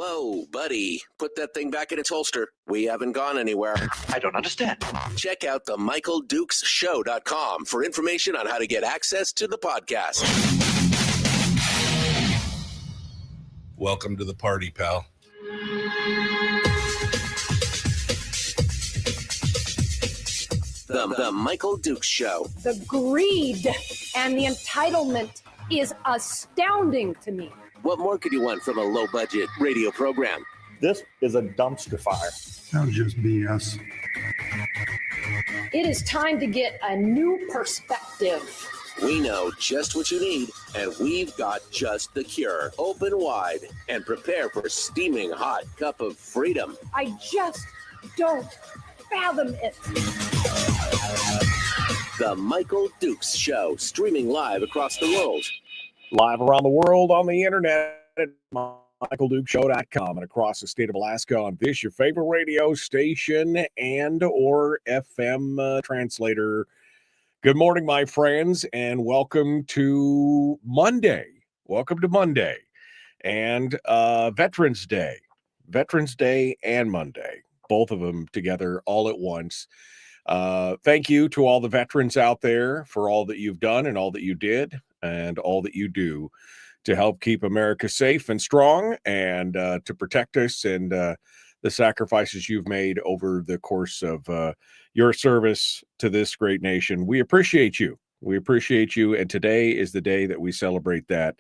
Whoa, buddy, put that thing back in its holster. We haven't gone anywhere. I don't understand. Check out the MichaelDukesShow.com for information on how to get access to the podcast. Welcome to the party, pal. The Michael Dukes Show. The greed and the entitlement is astounding to me. What more could you want from a low-budget radio program? This is a dumpster fire. That was just BS. It is time to get a new perspective. We know just what you need, and we've got just the cure. Open wide and prepare for a steaming hot cup of freedom. I just don't fathom it. The Michael Dukes Show, streaming live across the world. Live around the world on the internet at MichaelDukesShow.com and across the state of Alaska on this, your favorite radio station and or FM translator. Good morning, my friends, and welcome to Monday. Welcome to Monday and Veterans Day. Veterans Day and Monday, both of them together all at once. Thank you to all the veterans out there for all that you've done and all that you did and all that you do to help keep America safe and strong and to protect us and the sacrifices you've made over the course of your service to this great nation. We appreciate you. We appreciate you. And today is the day that we celebrate that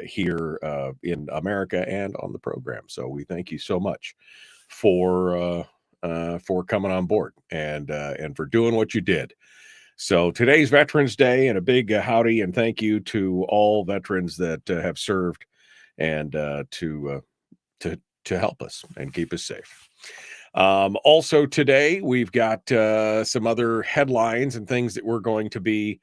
here in America and on the program. So we thank you so much for coming on board and for doing what you did. So today's Veterans Day, and a big howdy and thank you to all veterans that have served and to help us and keep us safe. Also today, we've got some other headlines and things that we're going to be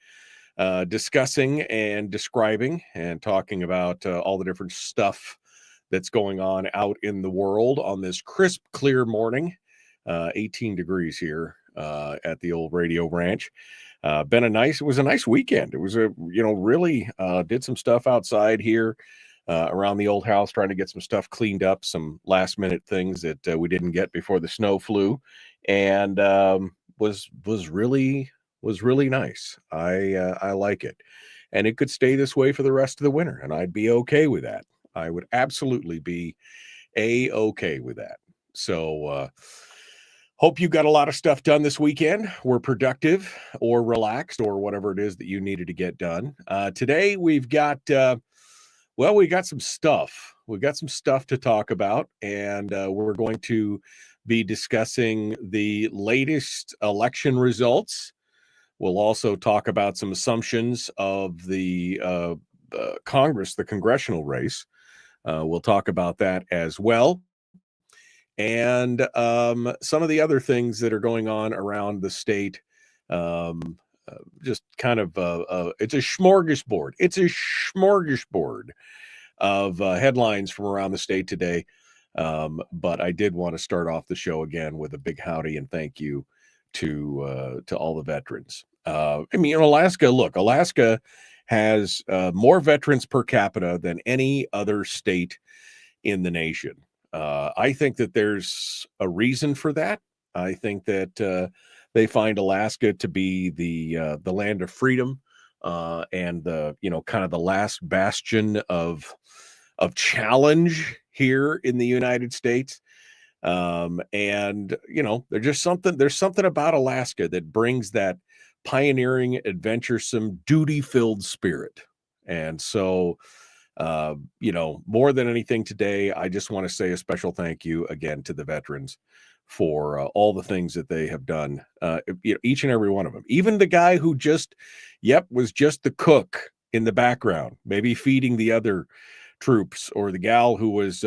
discussing and describing and talking about all the different stuff that's going on out in the world on this crisp, clear morning. 18 degrees here at the old radio ranch. It was a nice weekend. It was really did some stuff outside here around the old house, trying to get some stuff cleaned up, some last minute things that we didn't get before the snow flew, and was really nice. I like it, and it could stay this way for the rest of the winter, and I'd be okay with that. I would absolutely be okay with that. So hope you got a lot of stuff done this weekend. Were productive or relaxed or whatever it is that you needed to get done. Today we've got, we got some stuff. We've got some stuff to talk about, and we're going to be discussing the latest election results. We'll also talk about some assumptions of the Congress, the congressional race. We'll talk about that as well. And some of the other things that are going on around the state, just kind of, it's a smorgasbord. It's a smorgasbord of headlines from around the state today. But I did want to start off the show again with a big howdy and thank you to all the veterans. Alaska has more veterans per capita than any other state in the nation. I think that there's a reason for that. I think that they find Alaska to be the land of freedom and the kind of the last bastion of challenge here in the United States. There's something about Alaska that brings that pioneering, adventuresome, duty-filled spirit. And so more than anything today, I just want to say a special thank you again to the veterans for all the things that they have done. Each and every one of them, even the guy who was just the cook in the background, maybe feeding the other troops, or the gal who was,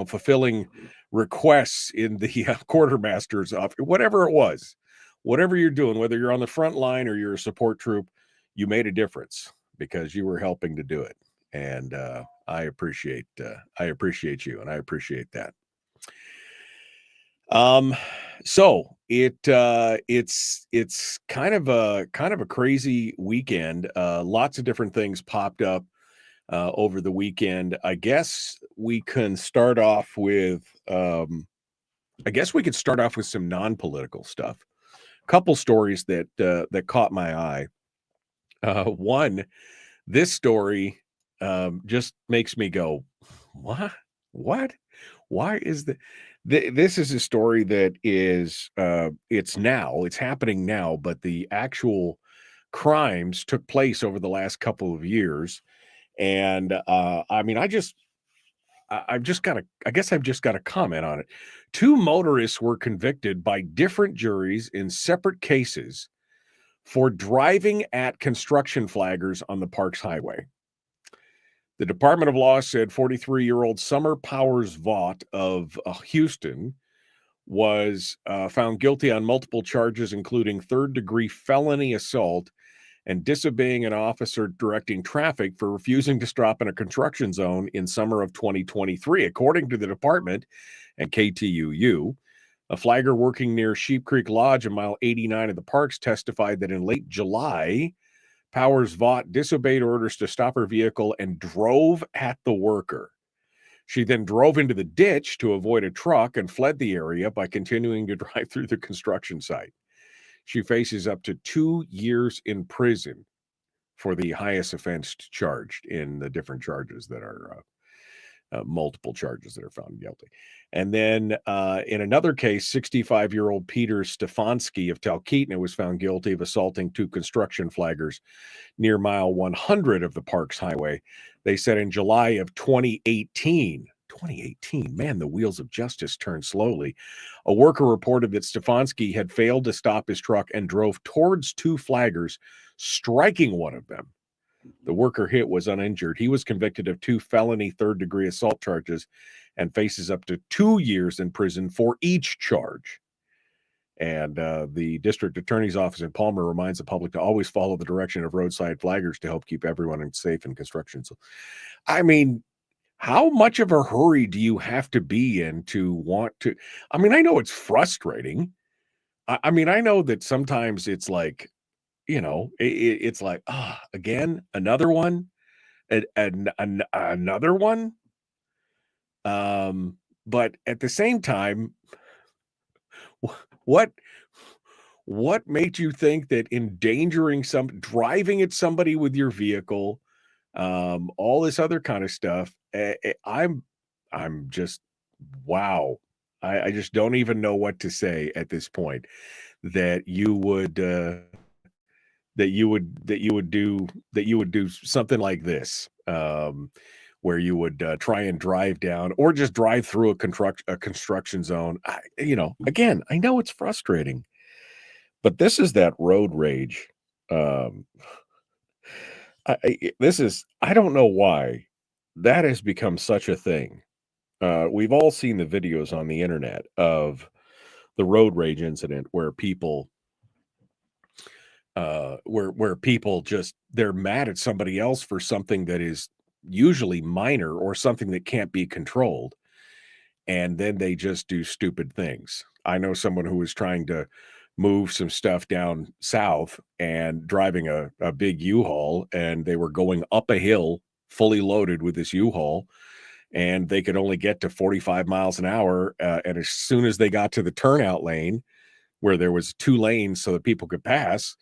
fulfilling requests in the quartermaster's office, whatever it was, whatever you're doing, whether you're on the front line or you're a support troop, you made a difference because you were helping to do it. And I appreciate you, and I appreciate that. So it's kind of a crazy weekend. Lots of different things popped up over the weekend. I guess we can start off with some non-political stuff. Couple stories that caught my eye. One, this story just makes me go, what? Why is this is a story that is it's happening now, but the actual crimes took place over the last couple of years. And I've just got to comment on it. 2 motorists were convicted by different juries in separate cases for driving at construction flaggers on the Parks Highway. The Department of Law said 43-year-old Summer Powers Vaught of Houston was found guilty on multiple charges, including third-degree felony assault and disobeying an officer directing traffic for refusing to stop in a construction zone in summer of 2023. According to the department and KTUU, a flagger working near Sheep Creek Lodge, a mile 89 of the parks, testified that in late July, Powers Vaught disobeyed orders to stop her vehicle and drove at the worker. She then drove into the ditch to avoid a truck and fled the area by continuing to drive through the construction site. She faces up to 2 years in prison for the highest offense charged in the different charges that are multiple charges that are found guilty. And then in another case, 65-year-old Peter Stefanski of Talkeetna was found guilty of assaulting 2 construction flaggers near mile 100 of the Parks Highway. They said in July of 2018, man, the wheels of justice turn slowly. A worker reported that Stefanski had failed to stop his truck and drove towards 2 flaggers, striking one of them. The worker hit was uninjured. He was convicted of 2 felony third-degree assault charges and faces up to 2 years in prison for each charge. And the district attorney's office in Palmer reminds the public to always follow the direction of roadside flaggers to help keep everyone safe in construction. So, I mean, how much of a hurry do you have to be in to want to? I mean, I know it's frustrating. I mean, I know that sometimes it's like, it's like, again, another one, another one. But at the same time, what made you think that driving at somebody with your vehicle, all this other kind of stuff, I'm just, wow. I just don't even know what to say at this point that you would do something like this, where you would try and drive down or just drive through a construction zone. Again, I know it's frustrating, but this is that road rage. I don't know why that has become such a thing. We've all seen the videos on the internet of the road rage incident where people just, they're mad at somebody else for something that is usually minor or something that can't be controlled, and then they just do stupid things. I know someone who was trying to move some stuff down south and driving a big U-Haul, and they were going up a hill fully loaded with this U-Haul, and they could only get to 45 miles an hour, and as soon as they got to the turnout lane where there was 2 lanes so that people could pass,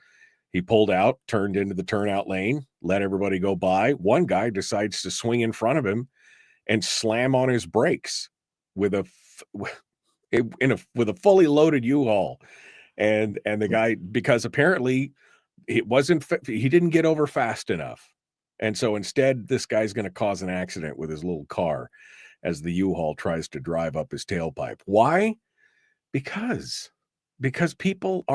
he pulled out, turned into the turnout lane, let everybody go by. One guy decides to swing in front of him and slam on his brakes with a fully loaded U-Haul. And the guy, because apparently he didn't get over fast enough. And so instead, this guy's going to cause an accident with his little car as the U-Haul tries to drive up his tailpipe. Why? Because people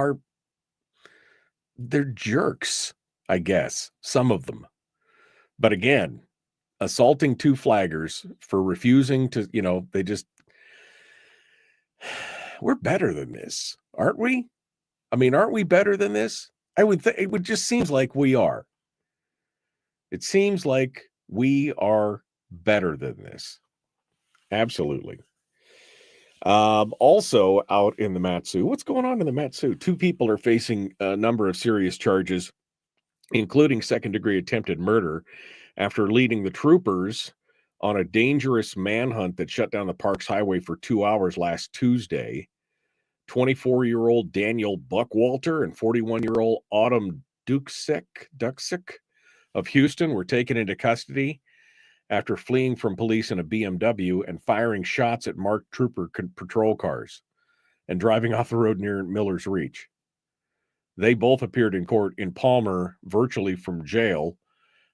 they're jerks, I guess, some of them. But again, assaulting 2 flaggers for refusing to, we're better than this, aren't we? I mean, aren't we better than this? It just seems like we are. It seems like we are better than this. Absolutely. Also out in the Mat-Su, what's going on in the Mat-Su? 2 people are facing a number of serious charges, including second-degree attempted murder after leading the troopers on a dangerous manhunt that shut down the park's highway for 2 hours last Tuesday. 24-year-old Daniel Buckwalter and 41-year-old Autumn Duksick of Houston were taken into custody after fleeing from police in a BMW and firing shots at marked trooper patrol cars and driving off the road near Miller's Reach. They both appeared in court in Palmer virtually from jail,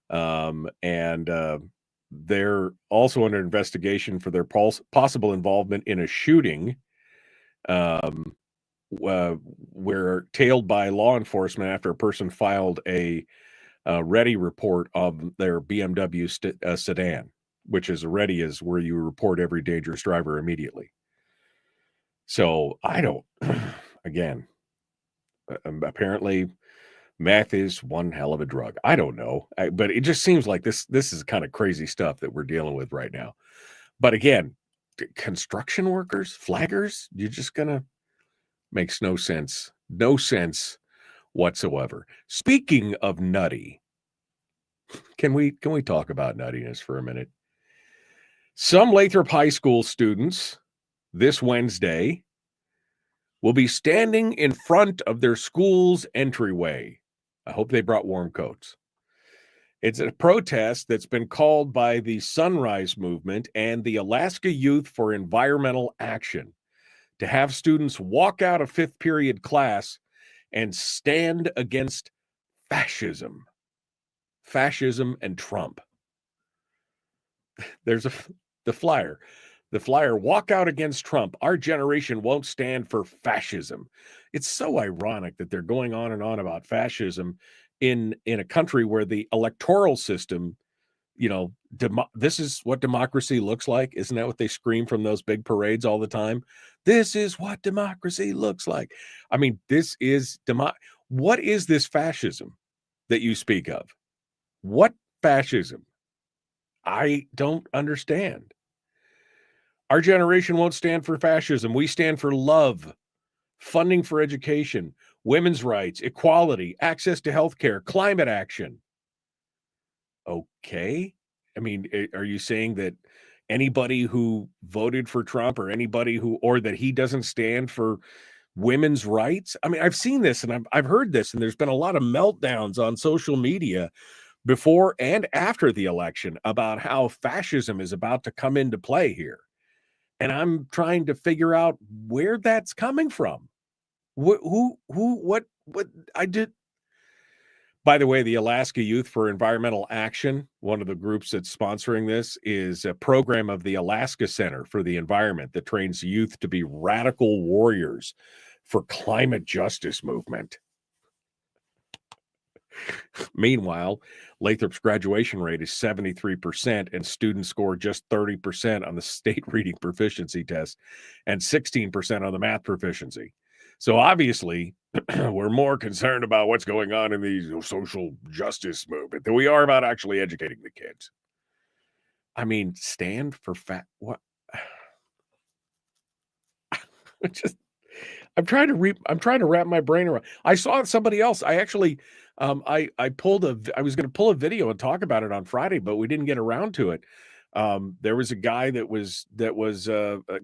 and they're also under investigation for their possible involvement in a shooting where tailed by law enforcement after a person filed a ready report of their BMW sedan, which is ready is where you report every dangerous driver immediately. So I don't, again, apparently meth is one hell of a drug. I don't know, but it just seems like this is kind of crazy stuff that we're dealing with right now. But again, construction workers, flaggers, you're just gonna makes no sense whatsoever. Speaking of nutty, can we talk about nuttiness for a minute? Some Lathrop High School students this Wednesday will be standing in front of their school's entryway. I hope they brought warm coats. It's a protest that's been called by the Sunrise Movement and the Alaska Youth for Environmental Action to have students walk out of fifth period class and stand against fascism and Trump. There's the flyer. The flyer, walk out against Trump. Our generation won't stand for fascism. It's so ironic that they're going on and on about fascism in a country where the electoral system, this is what democracy looks like. Isn't that what they scream from those big parades all the time? This is what democracy looks like. I mean, this is what is this fascism that you speak of? What fascism? I don't understand. Our generation won't stand for fascism. We stand for love, funding for education, women's rights, equality, access to health care, climate action. Okay. I mean, are you saying that anybody who voted for Trump or that he doesn't stand for women's rights? I mean, I've seen this and I've heard this, and there's been a lot of meltdowns on social media before and after the election about how fascism is about to come into play here. And I'm trying to figure out where that's coming from. What I did. By the way, the Alaska Youth for Environmental Action, one of the groups that's sponsoring this, is a program of the Alaska Center for the Environment that trains youth to be radical warriors for climate justice movement. Meanwhile, Lathrop's graduation rate is 73%, and students score just 30% on the state reading proficiency test and 16% on the math proficiency. So obviously, we're more concerned about what's going on in the social justice movement than we are about actually educating the kids. I mean, stand for what? I'm trying to wrap my brain around. I saw somebody else. I actually, I was going to pull a video and talk about it on Friday, but we didn't get around to it. There was a guy that was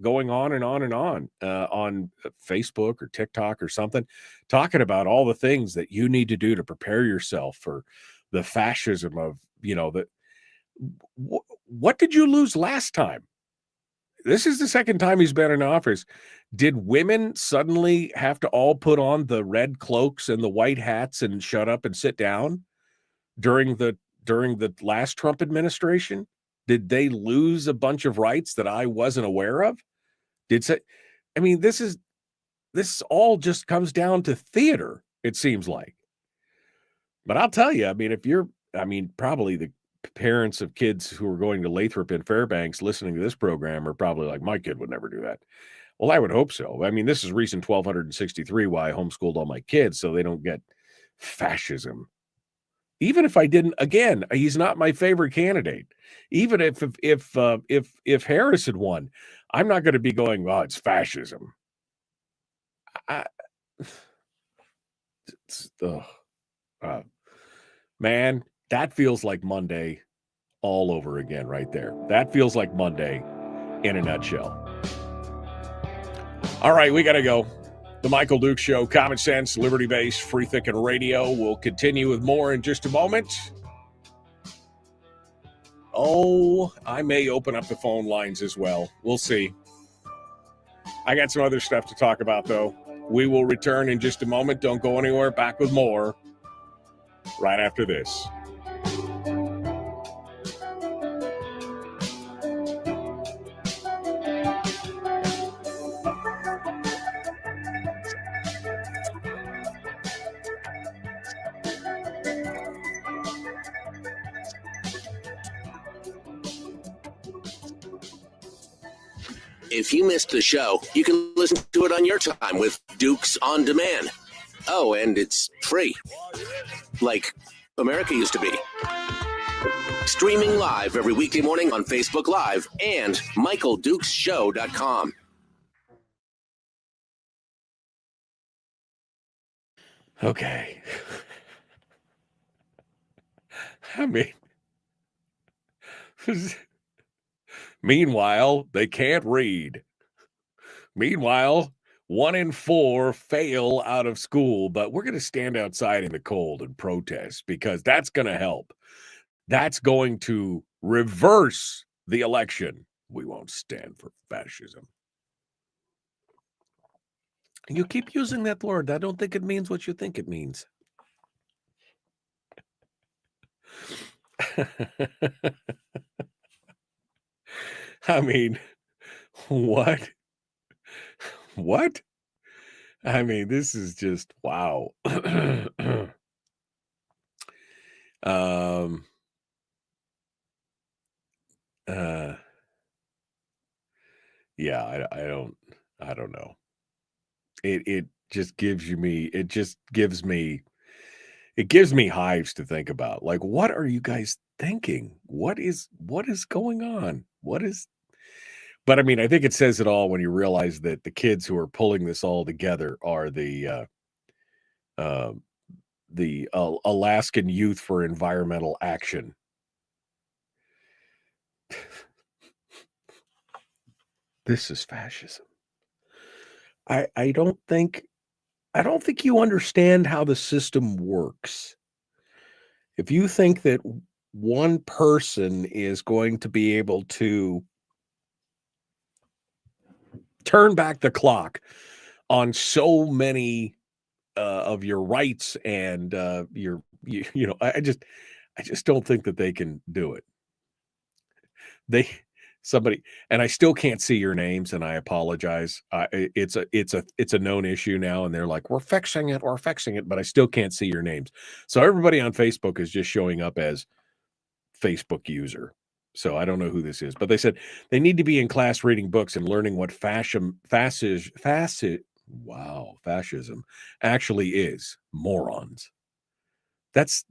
going on and on and on Facebook or TikTok or something, talking about all the things that you need to do to prepare yourself for the fascism of, what did you lose last time? This is the second time he's been in office. Did women suddenly have to all put on the red cloaks and the white hats and shut up and sit down during the last Trump administration? Did they lose a bunch of rights that I wasn't aware of? This all just comes down to theater, it seems like. But I'll tell you, probably the parents of kids who are going to Lathrop and Fairbanks listening to this program are probably like, my kid would never do that. Well, I would hope so. This is reason 1263 why I homeschooled all my kids, so they don't get fascism. Even if I didn't, again, he's not my favorite candidate. Even if Harris had won, I'm not going to be going, oh, it's fascism. Man, that feels like Monday. all over again right there. That feels like Monday in a nutshell. All right, we got to go. The Michael Duke Show, common sense, liberty-based, free-thinking radio. We'll continue with more in just a moment. Oh, I may open up the phone lines as well. We'll see. I got some other stuff to talk about, though. We will return in just a moment. Don't go anywhere. Back with more right after this. If you missed the show, you can listen to it on your time with Dukes on Demand. Oh, and it's free. Like America used to be. Streaming live every weekday morning on Facebook Live and MichaelDukesShow.com. Okay. I mean, meanwhile, they can't read. Meanwhile, 1 in 4 fail out of school, but we're going to stand outside in the cold and protest because that's going to help. That's going to reverse the election. We won't stand for fascism. You keep using that word. I don't think it means what you think it means. I mean, what? What? I mean, this is just wow. Yeah, I don't know. It just gives me hives to think about. Like, what are you guys thinking? What is going on? But I mean, I think it says it all when you realize that the kids who are pulling this all together are the Alaskan Youth for Environmental Action. This is fascism. I don't think you understand how the system works. If you think that one person is going to be able to turn back the clock on so many of your rights and I just don't think that they can do it. Somebody, and I still can't see your names, and I apologize. It's a known issue now, and they're like, we're fixing it, but I still can't see your names. So everybody on Facebook is just showing up as Facebook user. So I don't know who this is, but they said they need to be in class reading books and learning what fascism actually is. Morons. That's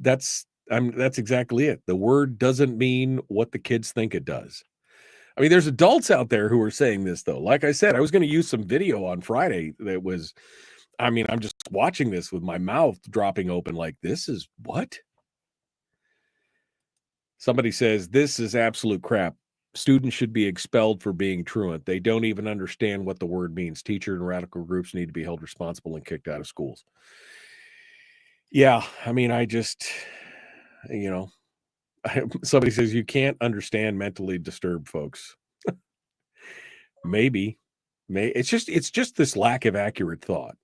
exactly it. The word doesn't mean what the kids think it does. I mean, there's adults out there who are saying this, though. Like I said, I was going to use some video on Friday that was, I mean, I'm just watching this with my mouth dropping open like, this is what? Somebody says, this is absolute crap. Students should be expelled for being truant. They don't even understand what the word means. Teacher and radical groups need to be held responsible and kicked out of schools. Yeah, I mean, I just, somebody says you can't understand mentally disturbed folks. Maybe it's just this lack of accurate thought.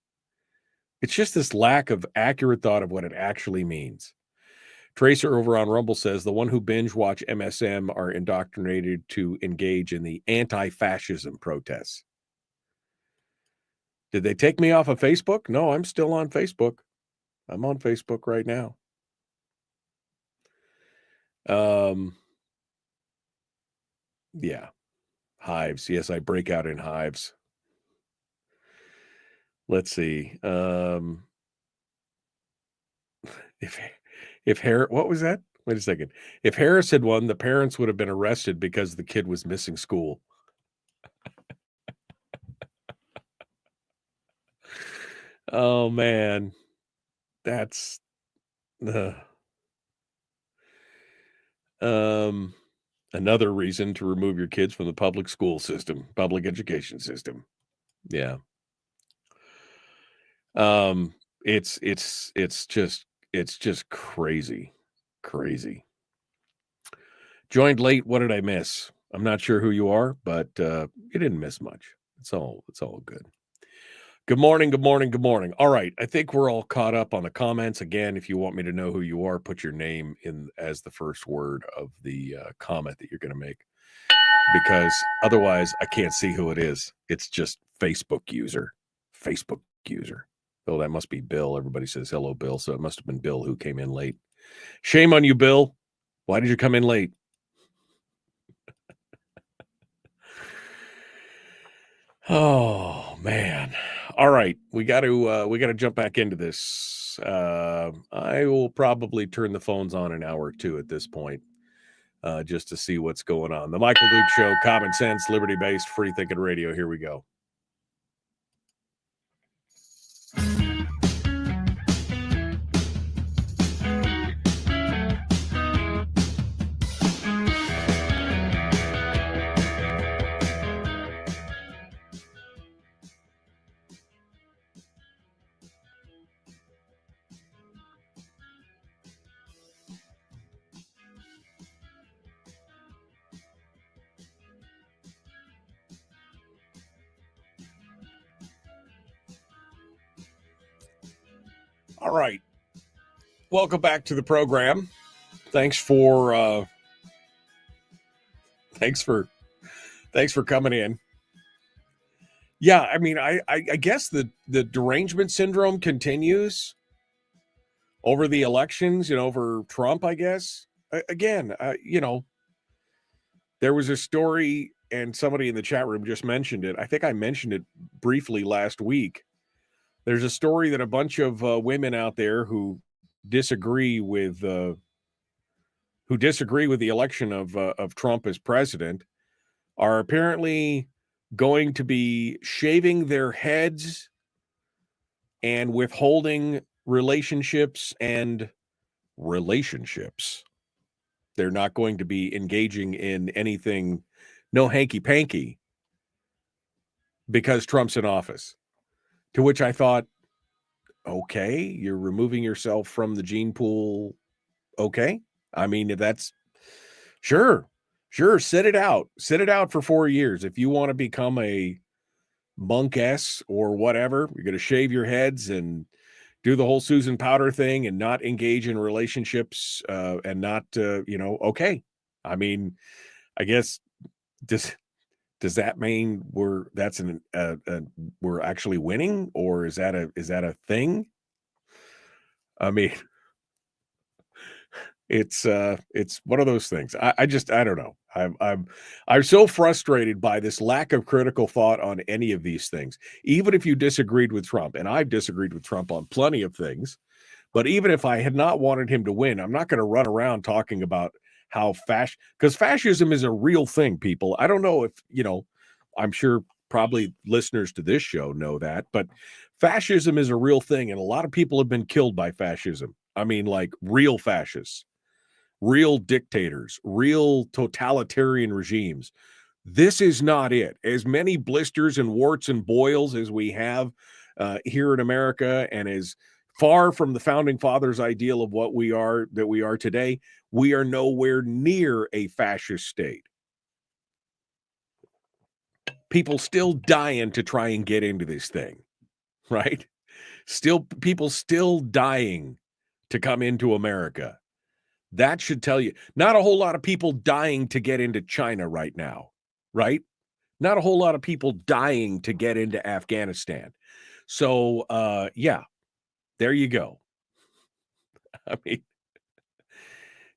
It's just this lack of accurate thought of what it actually means. Tracer over on Rumble says the one who binge watch MSM are indoctrinated to engage in the anti-fascism protests. Did they take me off of Facebook? No, I'm still on Facebook. I'm on Facebook right now. Yeah. Hives. Yes, I break out in hives. Let's see. If Harris, what was that? Wait a second. If Harris had won, the parents would have been arrested because the kid was missing school. Oh man, that's Another reason to remove your kids from the public school system, public education system. Yeah. It's just crazy. Joined late. What did I miss? I'm not sure who you are, but you didn't miss much. It's all good. Good morning. All right. I think we're all caught up on the comments. Again, if you want me to know who you are, put your name in as the first word of the comment that you're going to make, because otherwise I can't see who it is. It's just Facebook user. Oh, that must be Bill. Everybody says hello, Bill. So it must have been Bill who came in late. Shame on you, Bill. Why did you come in late? Oh man. All right. We got to jump back into this. I will probably turn the phones on an hour or two at this point, just to see what's going on. The Michael Duke Show, common sense, liberty-based, free thinking radio. Here we go. All right. Welcome back to the program. Thanks for coming in. Yeah, I mean, I guess the derangement syndrome continues over the elections, over Trump, I guess. Again, there was a story, and somebody in the chat room just mentioned it. I think I mentioned it briefly last week. There's a story that a bunch of women out there who disagree with the election of Trump as president are apparently going to be shaving their heads and withholding relationships. They're not going to be engaging in anything, no hanky-panky, because Trump's in office. To which I thought, okay, you're removing yourself from the gene pool. Okay. I mean, if that's sure, sit it out for 4 years. If you want to become a monk-s or whatever, you're going to shave your heads and do the whole Susan Powder thing and not engage in relationships and not, okay. I mean, I guess does that mean we're actually winning, or is that a thing? I mean, it's one of those things. I don't know. I'm so frustrated by this lack of critical thought on any of these things. Even if you disagreed with Trump, and I've disagreed with Trump on plenty of things, but even if I had not wanted him to win, I'm not going to run around talking about how because fascism is a real thing, people. I don't know if, I'm sure probably listeners to this show know that, but fascism is a real thing. And a lot of people have been killed by fascism. I mean, like real fascists, real dictators, real totalitarian regimes. This is not it. As many blisters and warts and boils as we have here in America, and as far from the founding fathers' ideal of what we are today, we are nowhere near a fascist state. People still dying to try and get into this thing, right? People still dying to come into America. That should tell you. Not a whole lot of people dying to get into China right now, right? Not a whole lot of people dying to get into Afghanistan. So, yeah. There you go. I mean,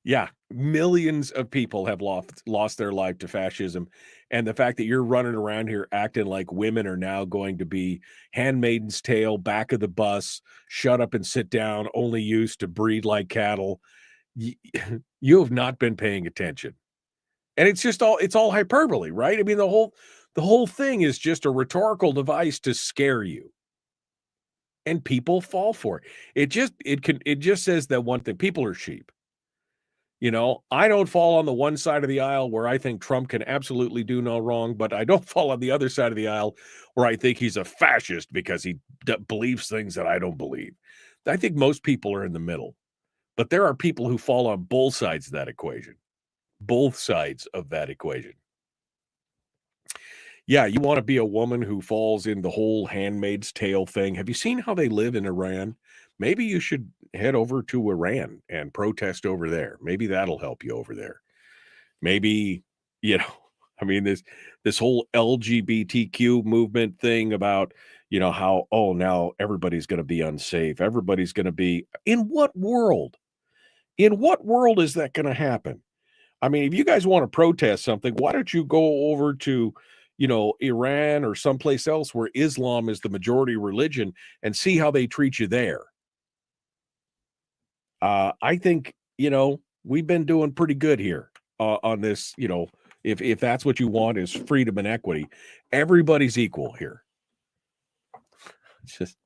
yeah, millions of people have lost their life to fascism. And the fact that you're running around here acting like women are now going to be Handmaid's Tale, back of the bus, shut up and sit down, only used to breed like cattle. You have not been paying attention. And it's all hyperbole, right? I mean, the whole thing is just a rhetorical device to scare you. And people fall for it. It just says that one thing: people are sheep. You know, I don't fall on the one side of the aisle where I think Trump can absolutely do no wrong, but I don't fall on the other side of the aisle where I think he's a fascist because he believes things that I don't believe. I think most people are in the middle, but there are people who fall on both sides of that equation. Both sides of that equation. Yeah, you want to be a woman who falls in the whole Handmaid's Tale thing. Have you seen how they live in Iran? Maybe you should head over to Iran and protest over there. Maybe that'll help you over there. Maybe, I mean, this whole LGBTQ movement thing about, how, oh, now everybody's going to be unsafe. Everybody's going to be, in what world? In what world is that going to happen? I mean, if you guys want to protest something, why don't you go over to, Iran or someplace else where Islam is the majority religion and see how they treat you there? I think, we've bbeen doing pretty good here on this, if that's what you want is freedom and equity, everybody's equal here. It's just,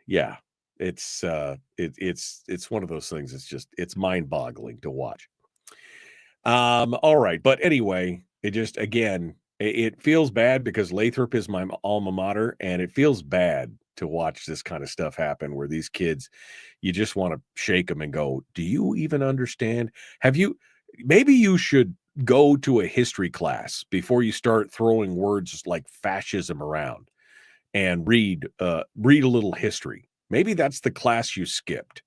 yeah, it's one of those things. It's mind boggling to watch. All right. But anyway, it feels bad because Lathrop is my alma mater, and it feels bad to watch this kind of stuff happen where these kids, you just want to shake them and go, do you even understand? Maybe you should go to a history class before you start throwing words like fascism around and read a little history. Maybe that's the class you skipped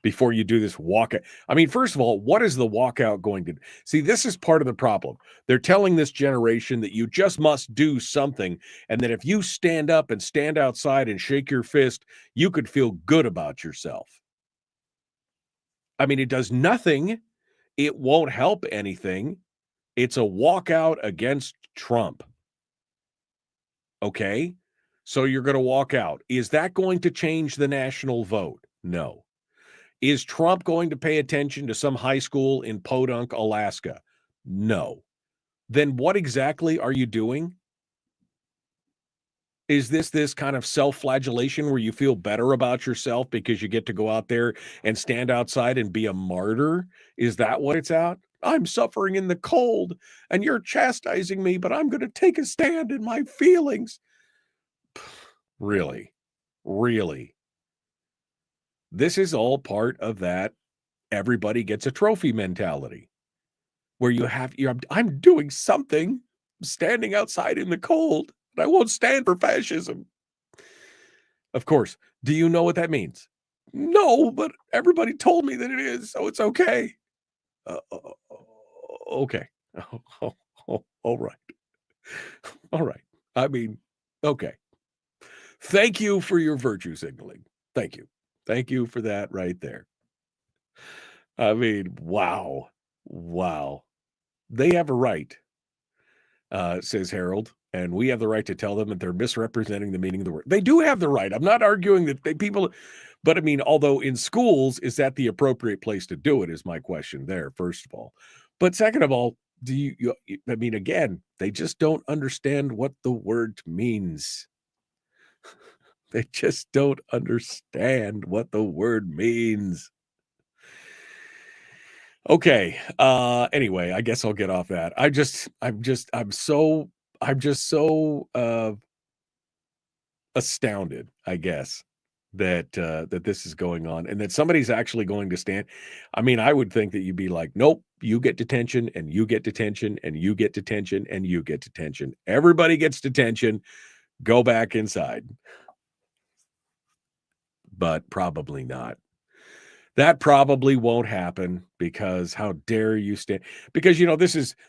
before you do this walkout. I mean, first of all, what is the walkout going to see? This is part of the problem. They're telling this generation that you just must do something, and that if you stand up and stand outside and shake your fist, you could feel good about yourself. I mean, it does nothing. It won't help anything. It's a walkout against Trump. Okay? So you're going to walk out. Is that going to change the national vote? No. Is Trump going to pay attention to some high school in Podunk, Alaska? No. Then what exactly are you doing? Is this kind of self-flagellation where you feel better about yourself because you get to go out there and stand outside and be a martyr? Is that what it's at? I'm suffering in the cold and you're chastising me, but I'm going to take a stand in my feelings. Really? Really? This is all part of that everybody gets a trophy mentality where I'm doing something, standing outside in the cold, and I won't stand for fascism. Of course. Do you know what that means? No, but everybody told me that it is, so it's okay. Okay. All right. All right. I mean, okay. Thank you for your virtue signaling. Thank you. Thank you for that right there. I mean, wow. Wow. They have a right, says Harold, and we have the right to tell them that they're misrepresenting the meaning of the word. They do have the right. I'm not arguing that but I mean, although in schools, is that the appropriate place to do it is my question there, first of all. But second of all, I mean, again, they just don't understand what the word means. They just don't understand what the word means. Okay. Anyway, I guess I'll get off that. I'm just so astounded, I guess, that this is going on and that somebody's actually going to stand. I mean, I would think that you'd be like, nope, you get detention and you get detention and you get detention and you get detention. Everybody gets detention. Go back inside. But probably not. That probably won't happen because how dare you stand? Because,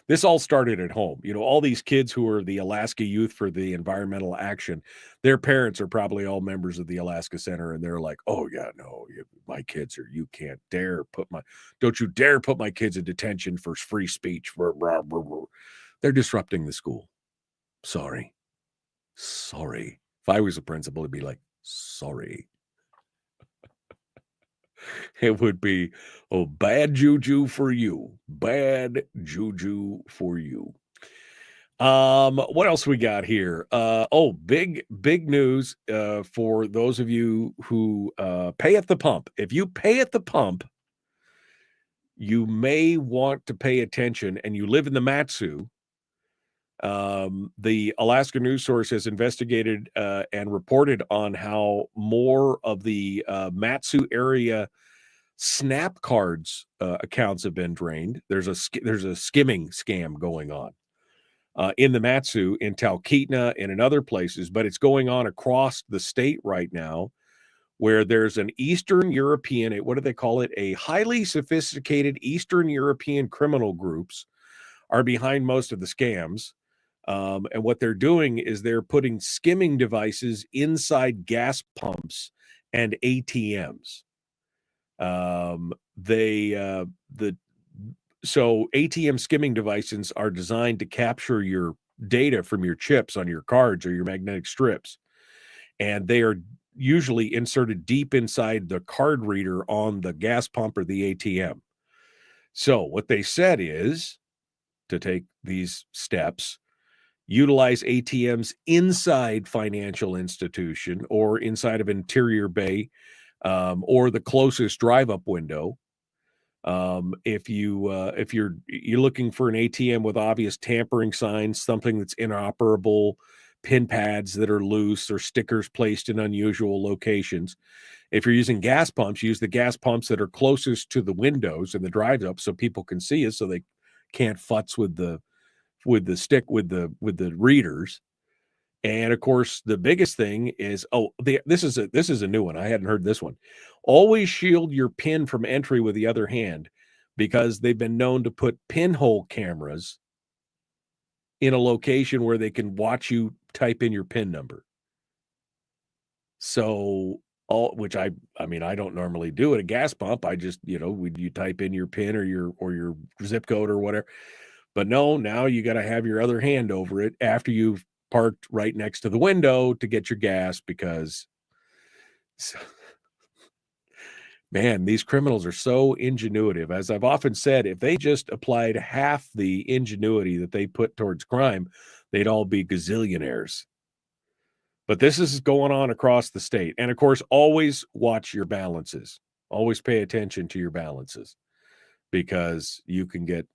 this all started at home. All these kids who are the Alaska Youth for the Environmental Action, their parents are probably all members of the Alaska Center. And they're like, oh, yeah, no, my kids are, don't you dare put my kids in detention for free speech. They're disrupting the school. Sorry. If I was a principal, it'd be like, sorry. It would be, bad juju for you. Bad juju for you. What else we got here? Big news for those of you who pay at the pump. If you pay at the pump, you may want to pay attention, and you live in the Matsu. The Alaska News Source has investigated and reported on how more of the Matsu area Snap Cards accounts have been drained. There's a skimming scam going on in the Matsu, in Talkeetna, and in other places, but it's going on across the state right now, where there's an Eastern European, what do they call it? A highly sophisticated Eastern European criminal groups are behind most of the scams. And what they're doing is they're putting skimming devices inside gas pumps and ATMs. So ATM skimming devices are designed to capture your data from your chips on your cards or your magnetic strips. And they are usually inserted deep inside the card reader on the gas pump or the ATM. So what they said is to take these steps, utilize ATMs inside financial institution or inside of interior bay or the closest drive-up window. If you're looking for an ATM with obvious tampering signs, something that's inoperable, pin pads that are loose, or stickers placed in unusual locations. If you're using gas pumps, use the gas pumps that are closest to the windows and the drive-up so people can see it, so they can't futz with the readers. And of course, the biggest thing is this is a new one. I hadn't heard this one. Always shield your PIN from entry with the other hand, because they've been known to put pinhole cameras in a location where they can watch you type in your PIN number. So which I don't normally do at a gas pump. I just, you type in your PIN or your zip code or whatever. But no, now you got to have your other hand over it after you've parked right next to the window to get your gas, because man, these criminals are so ingenuitive. As I've often said, if they just applied half the ingenuity that they put towards crime, they'd all be gazillionaires. But this is going on across the state. And of course, always watch your balances. Always pay attention to your balances, because you can get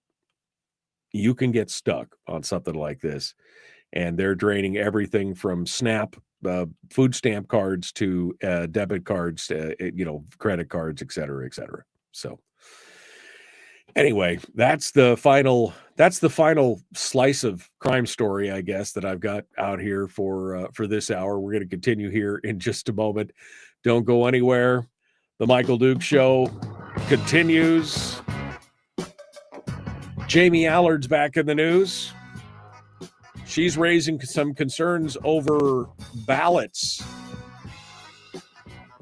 stuck on something like this. And they're draining everything from SNAP food stamp cards to debit cards, credit cards, et cetera, et cetera. So anyway, that's the final slice of crime story, I guess, that I've got out here for this hour. We're going to continue here in just a moment. Don't go anywhere. The Michael Duke Show continues. Jamie Allard's back in the news. She's raising some concerns over ballots,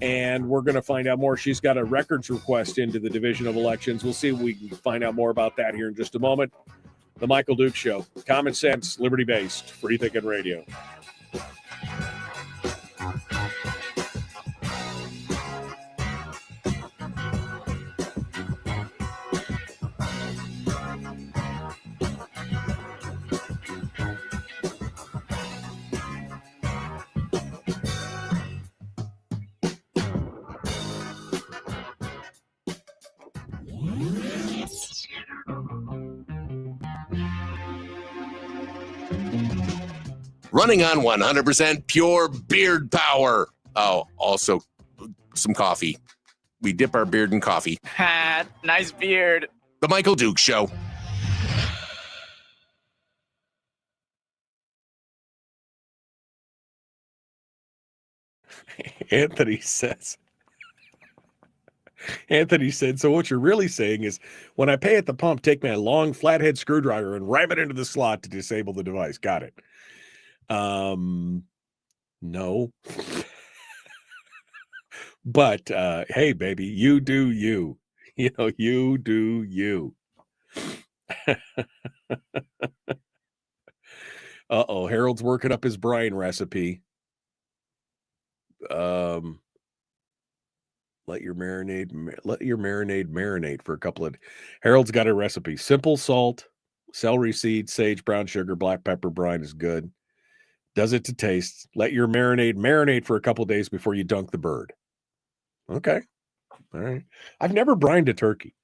and we're going to find out more. She's got a records request into the Division of Elections. We'll see if we can find out more about that here in just a moment. The Michael Duke Show. Common sense, liberty-based, free thinking radio. Running on 100% pure beard power. Oh, also some coffee. We dip our beard in coffee. Nice beard. The Michael Duke Show. Anthony said, so what you're really saying is, when I pay at the pump, take my long flathead screwdriver and ram it into the slot to disable the device. Got it. No. But hey, baby, you do you. You do you. Uh-oh, Harold's working up his brine recipe. Let your marinade marinate for a couple of. Harold's got a recipe: simple salt, Celery seed, sage, brown sugar, black pepper brine is good. Does it to taste. Let your marinate for a couple days before you dunk the bird. Okay. All right. I've never brined a turkey.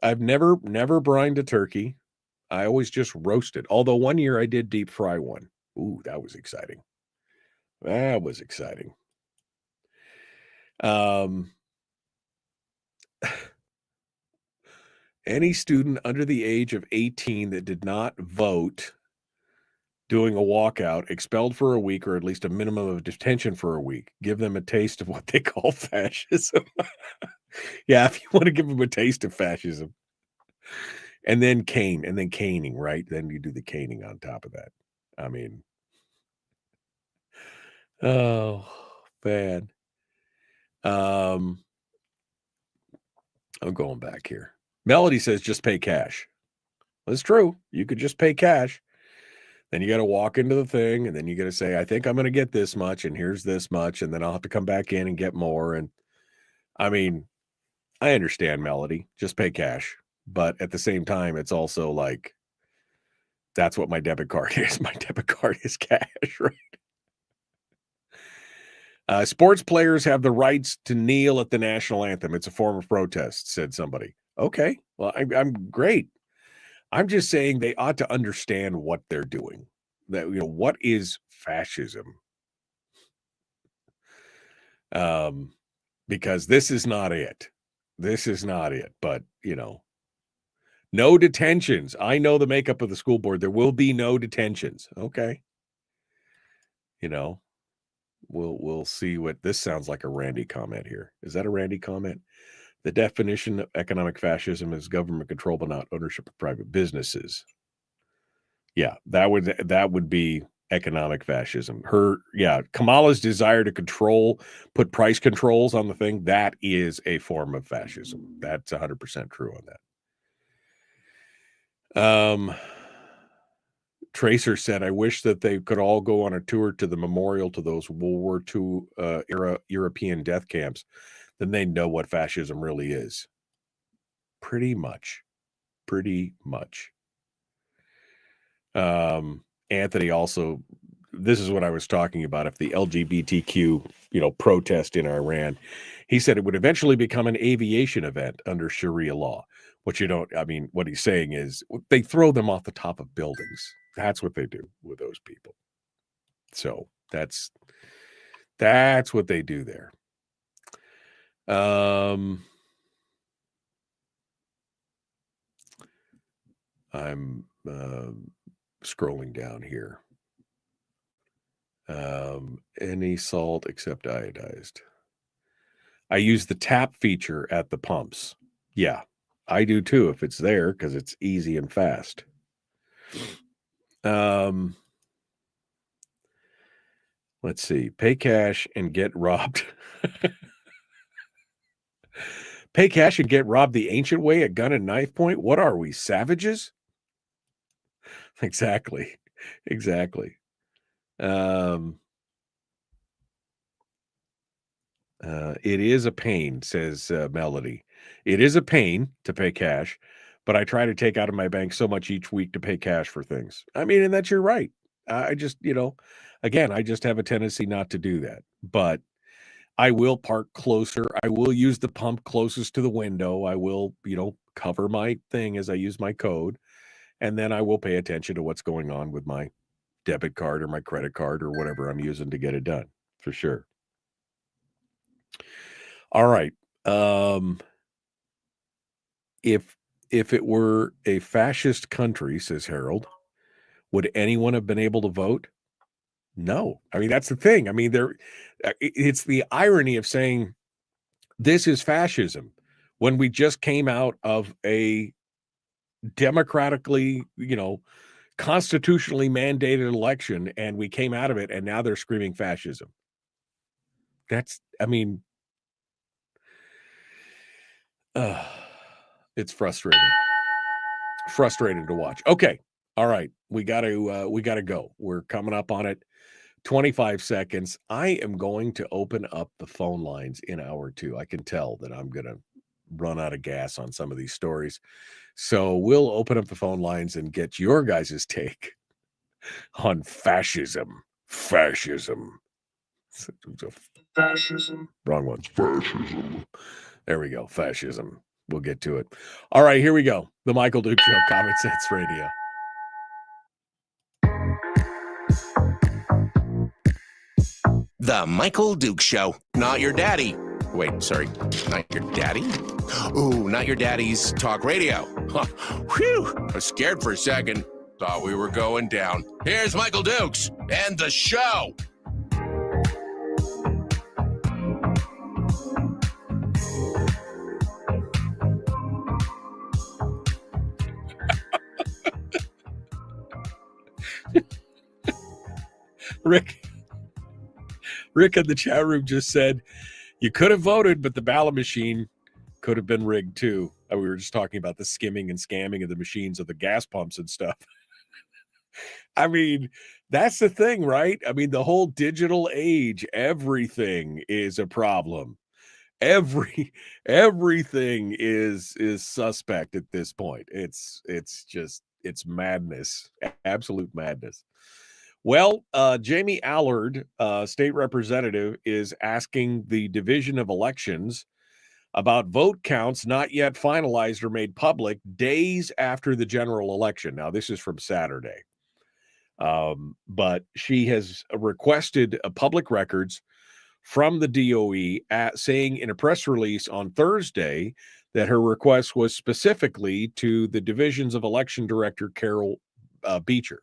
I've never brined a turkey. I always just roast it. Although one year I did deep fry one. Ooh, that was exciting. That was exciting. Any student under the age of 18 that did not vote doing a walkout, expelled for a week or at least a minimum of detention for a week. Give them a taste of what they call fascism. Yeah, if you want to give them a taste of fascism. And then caning, right? Then you do the caning on top of that. I mean, oh, bad. I'm going back here. Melody says just pay cash. Well, it's true. You could just pay cash. Then you got to walk into the thing, and then you got to say, I think I'm going to get this much, and here's this much, and then I'll have to come back in and get more. And I mean, I understand, Melody. Just pay cash. But at the same time, it's also like, that's what my debit card is. My debit card is cash, right? Sports players have the rights to kneel at the national anthem. It's a form of protest, said somebody. Okay, well, I'm great. I'm just saying they ought to understand what they're doing. That, what is fascism? Because this is not it. This is not it. But, no detentions. I know the makeup of the school board. There will be no detentions. Okay. We'll see what this sounds like. A Randy comment here. Is that a Randy comment? The definition of economic fascism is government control but not ownership of private businesses. Yeah, that would be economic fascism. Kamala's desire to put price controls on the thing, that is a form of fascism. That's 100% true on that. Tracer said, I wish that they could all go on a tour to the memorial to those World War II era European death camps. Then they know what fascism really is. Pretty much. Anthony also, this is what I was talking about. If the LGBTQ, protest in Iran, he said it would eventually become an aviation event under Sharia law. What he's saying is they throw them off the top of buildings. That's what they do with those people. So that's what they do there. I'm scrolling down here. Any salt except iodized. I use the tap feature at the pumps. Yeah, I do too if it's there because it's easy and fast. Let's see. Pay cash and get robbed. Pay cash and get robbed the ancient way at gun and knife point? What are we, savages? Exactly. It is a pain, says Melody. It is a pain to pay cash, but I try to take out of my bank so much each week to pay cash for things. I mean, and that's your right. I just, again, I just have a tendency not to do that. But I will park closer. I will use the pump closest to the window. I will, cover my thing as I use my code. And then I will pay attention to what's going on with my debit card or my credit card or whatever I'm using to get it done, for sure. All right. If it were a fascist country, says Harold, would anyone have been able to vote? No. I mean, that's the thing. I mean, it's the irony of saying this is fascism when we just came out of a democratically, constitutionally mandated election, and we came out of it, and now they're screaming fascism. It's frustrating to watch. Okay. All right. We got to go. We're coming up on it. 25 seconds. I am going to open up the phone lines in hour 2. I can tell that I'm going to run out of gas on some of these stories. So we'll open up the phone lines and get your guys' take on fascism. Fascism. Fascism. Wrong one. Fascism. There we go. Fascism. We'll get to it. All right, here we go. The Michael Duke Show, Common Sense Radio. The Michael Duke Show. Not your daddy. Wait, sorry. Not your daddy? Ooh, not your daddy's talk radio. Huh. Whew. I was scared for a second. Thought we were going down. Here's Michael Dukes and the show. Rick in the chat room just said, you could have voted, but the ballot machine could have been rigged too. We were just talking about the skimming and scamming of the machines of the gas pumps and stuff. I mean, that's the thing, right? I mean, the whole digital age, everything is a problem. Everything is suspect at this point. It's madness, absolute madness. Well, Jamie Allard, state representative, is asking the Division of Elections about vote counts not yet finalized or made public days after the general election. Now, this is from Saturday. But she has requested public records from the DOE saying in a press release on Thursday that her request was specifically to the Divisions of Election Director Carol Beecher.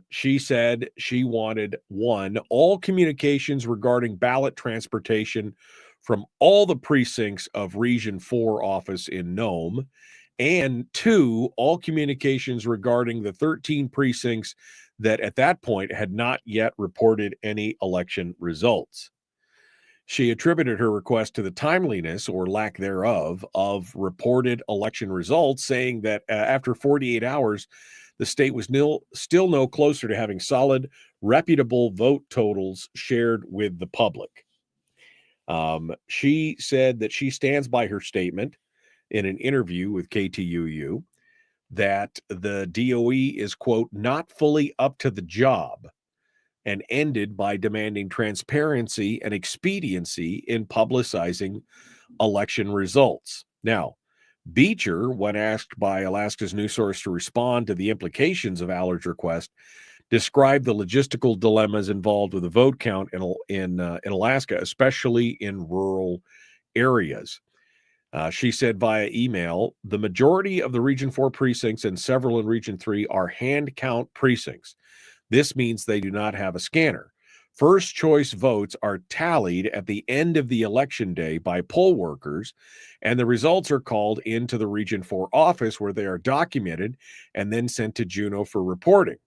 She said she wanted, one, all communications regarding ballot transportation from all the precincts of Region 4 office in Nome, and two, all communications regarding the 13 precincts that at that point had not yet reported any election results. She attributed her request to the timeliness or lack thereof of reported election results, saying that after 48 hours, the state was still no closer to having solid, reputable vote totals shared with the public. She said that she stands by her statement in an interview with KTUU that the DOE is, quote, not fully up to the job, and ended by demanding transparency and expediency in publicizing election results. Now, Beecher, when asked by Alaska's news source to respond to the implications of Allard's request, described the logistical dilemmas involved with the vote count in Alaska, especially in rural areas. She said via email, the majority of the Region 4 precincts and several in Region 3 are hand count precincts. This means they do not have a scanner. First choice votes are tallied at the end of the election day by poll workers, and the results are called into the Region 4 office where they are documented and then sent to Juneau for reporting.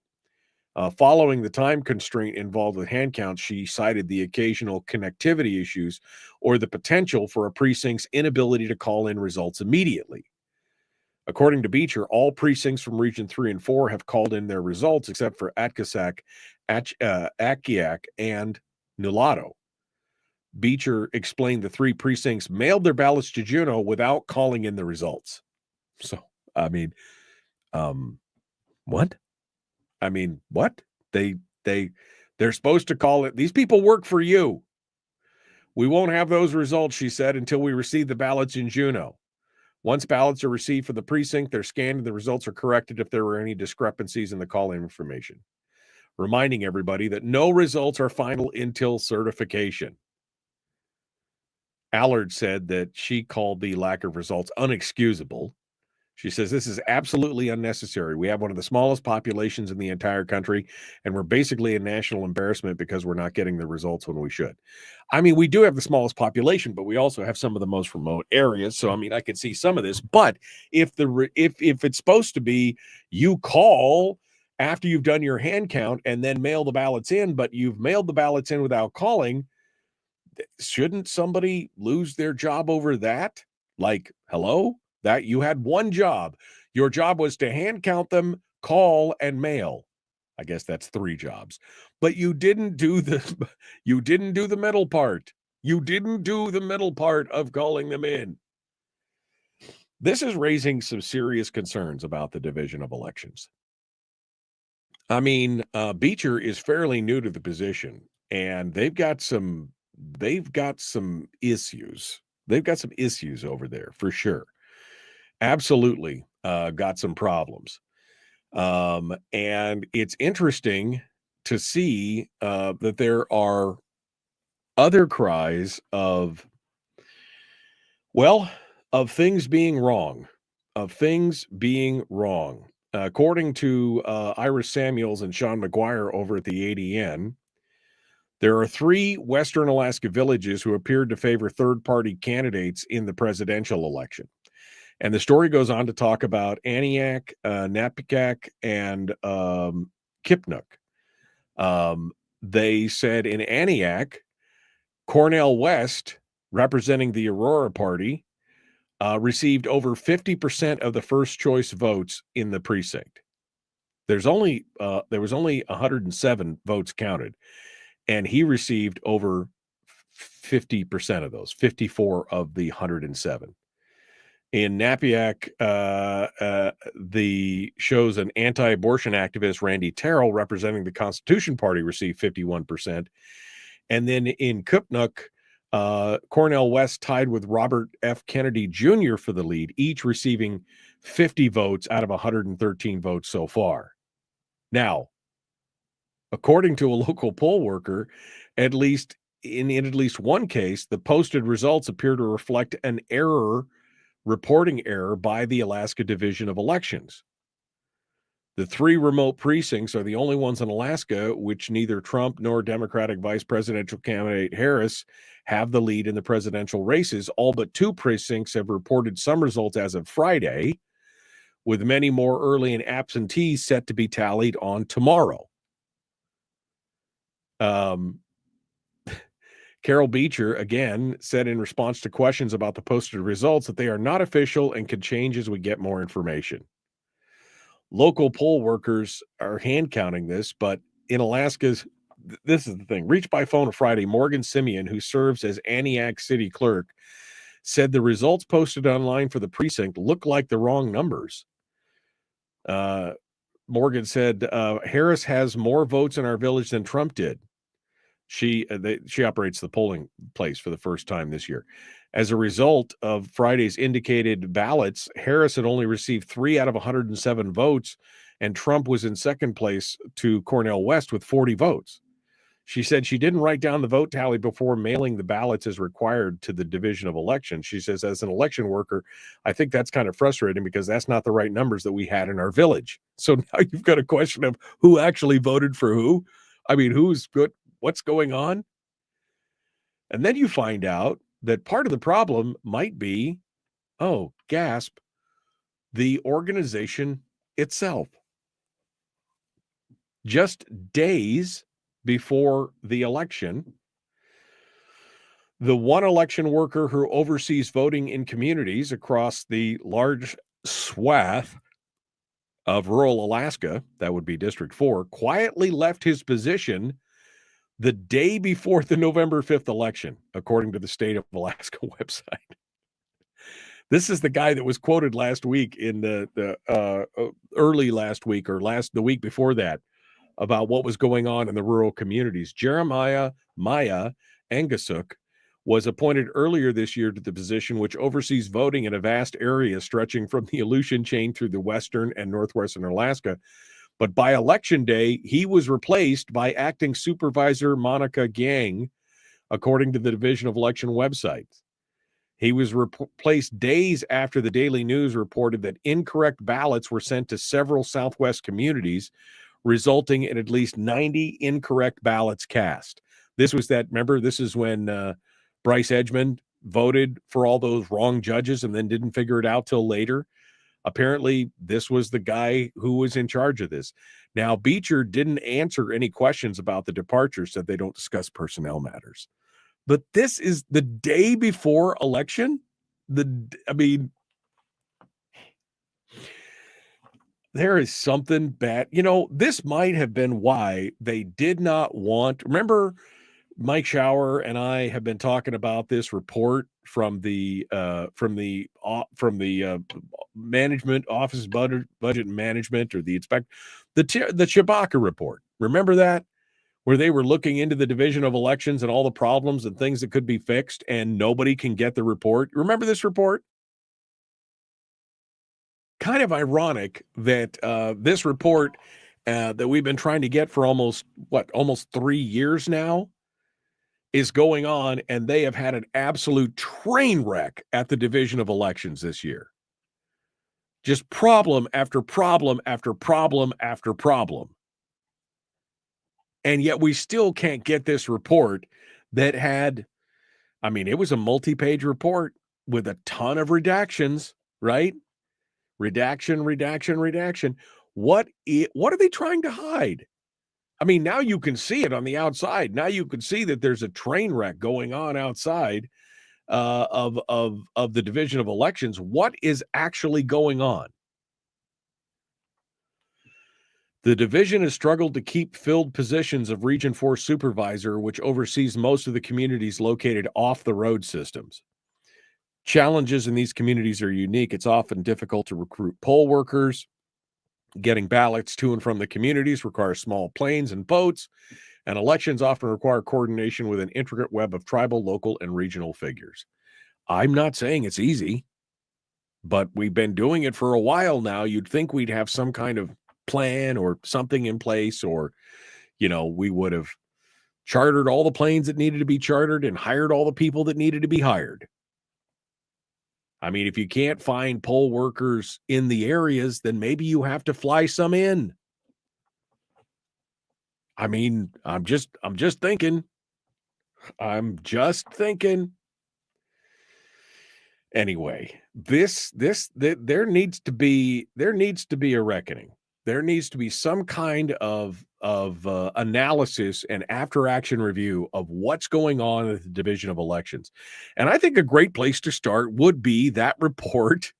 Following the time constraint involved with hand counts, she cited the occasional connectivity issues or the potential for a precinct's inability to call in results immediately. According to Beecher, all precincts from Region 3 and 4 have called in their results except for Atkisac, Akiak, and Nulato. Beecher explained the three precincts mailed their ballots to Juneau without calling in the results. So, I mean, what? I mean, what? They're supposed to call it. These people work for you. We won't have those results, she said, until we receive the ballots in Juneau. Once ballots are received for the precinct, they're scanned and the results are corrected if there were any discrepancies in the call-in information. Reminding everybody that no results are final until certification. Allard said that she called the lack of results unexcusable. She says, this is absolutely unnecessary. We have one of the smallest populations in the entire country, and we're basically a national embarrassment because we're not getting the results when we should. I mean, we do have the smallest population, but we also have some of the most remote areas. So, I mean, I could see some of this. But if it's supposed to be you call after you've done your hand count and then mail the ballots in, but you've mailed the ballots in without calling, shouldn't somebody lose their job over that? Like, hello? That you had one job. Your job was to hand count them, call, and mail. I guess that's three jobs. But you didn't do the middle part. You didn't do the middle part of calling them in. This is raising some serious concerns about the division of elections. I mean, Beecher is fairly new to the position, and they've got some issues. They've got some issues over there for sure. Absolutely, got some problems. And it's interesting to see that there are other cries of things being wrong, According to Iris Samuels and Sean McGuire over at the ADN, there are 3 Western Alaska villages who appeared to favor third-party candidates in the presidential election. And the story goes on to talk about Aniak, Napiak, and Kipnuk. They said in Aniak, Cornell West, representing the Aurora Party, received over 50% of the first choice votes in the precinct. There was only 107 votes counted, and he received over 50% of those, 54 of the 107. In Napiak, the shows an anti-abortion activist, Randy Terrell, representing the Constitution Party, received 51%. And then in Kipnuk, Cornell West tied with Robert F. Kennedy Jr. for the lead, each receiving 50 votes out of 113 votes so far. Now, according to a local poll worker, in at least one case, the posted results appear to reflect an reporting error by the Alaska Division of Elections. The 3 remote precincts are the only ones in Alaska which neither Trump nor Democratic Vice Presidential candidate Harris have the lead in the presidential races. All but 2 precincts have reported some results as of Friday, with many more early and absentees set to be tallied on tomorrow. Carol Beecher, again, said in response to questions about the posted results that they are not official and could change as we get more information. Local poll workers are hand counting this, but in Alaska's, this is the thing, reached by phone Friday, Morgan Simeon, who serves as Aniak city clerk, said the results posted online for the precinct look like the wrong numbers. Morgan said, Harris has more votes in our village than Trump did. She operates the polling place for the first time this year. As a result of Friday's indicated ballots, Harris had only received 3 out of 107 votes, and Trump was in second place to Cornell West with 40 votes. She said she didn't write down the vote tally before mailing the ballots as required to the Division of Elections. She says, as an election worker, I think that's kind of frustrating because that's not the right numbers that we had in our village. So now you've got a question of who actually voted for who. I mean, who's good? What's going on? And then you find out that part of the problem might be, oh, gasp, the organization itself. Just days before the election, the one election worker who oversees voting in communities across the large swath of rural Alaska, that would be District 4, quietly left his position the day before the November 5th election, according to the State of Alaska website. This is the guy that was quoted last week in the early last week or the week before that about what was going on in the rural communities. Jeremiah Maya Angasuk was appointed earlier this year to the position which oversees voting in a vast area stretching from the Aleutian chain through the western and northwestern Alaska. But by election day, he was replaced by acting supervisor Monica Gang, according to the Division of Election website. He was replaced days after the Daily News reported that incorrect ballots were sent to several Southwest communities, resulting in at least 90 incorrect ballots cast. This was remember, this is when Bryce Edgmond voted for all those wrong judges and then didn't figure it out till later. Apparently, this was the guy who was in charge of this. Now, Beecher didn't answer any questions about the departure, said they don't discuss personnel matters. But this is the day before election? There is something bad. This might have been why they did not want. Remember Mike Shower and I have been talking about this report from the management office budget management, or the Chewbacca report. Remember that, where they were looking into the Division of Elections and all the problems and things that could be fixed, and nobody can get the report. Remember this report? Kind of ironic that this report that we've been trying to get for almost 3 years now is going on, and they have had an absolute train wreck at the Division of Elections this year. Just problem after problem after problem after problem. And yet we still can't get this report that had, I mean, it was a multi-page report with a ton of redactions, right? Redaction. What are they trying to hide? I mean, now you can see it on the outside. Now you can see that there's a train wreck going on outside of the Division of Elections. What is actually going on? The division has struggled to keep filled positions of Region 4 supervisor, which oversees most of the communities located off the road systems. Challenges in these communities are unique. It's often difficult to recruit poll workers. Getting ballots to and from the communities requires small planes and boats, and elections often require coordination with an intricate web of tribal, local, and regional figures. I'm not saying it's easy, but we've been doing it for a while now. You'd think we'd have some kind of plan or something in place, or, we would have chartered all the planes that needed to be chartered and hired all the people that needed to be hired. I mean, if you can't find poll workers in the areas, then maybe you have to fly some in. I mean, I'm just thinking. Anyway, there needs to be a reckoning. There needs to be some kind of analysis and after action review of what's going on at the Division of Elections. And I think a great place to start would be that report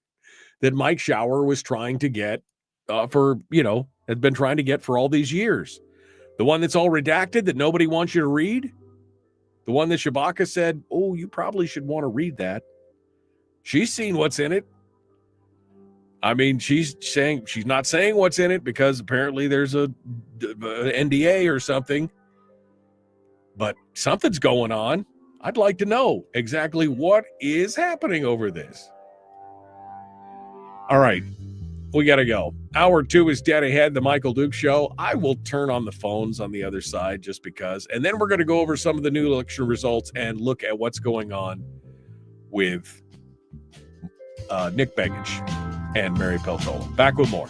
that Mike Shower was trying to get had been trying to get for all these years. The one that's all redacted that nobody wants you to read. The one that Chewbacca said, oh, you probably should want to read that. She's seen what's in it. I mean, she's not saying what's in it because apparently there's a NDA or something, but something's going on. I'd like to know exactly what is happening over this. All right, we got to go. Hour 2 is dead ahead, the Michael Duke Show. I will turn on the phones on the other side just because, and then we're going to go over some of the new election results and look at what's going on with Nick Begich and Mary Peltola. Back with more.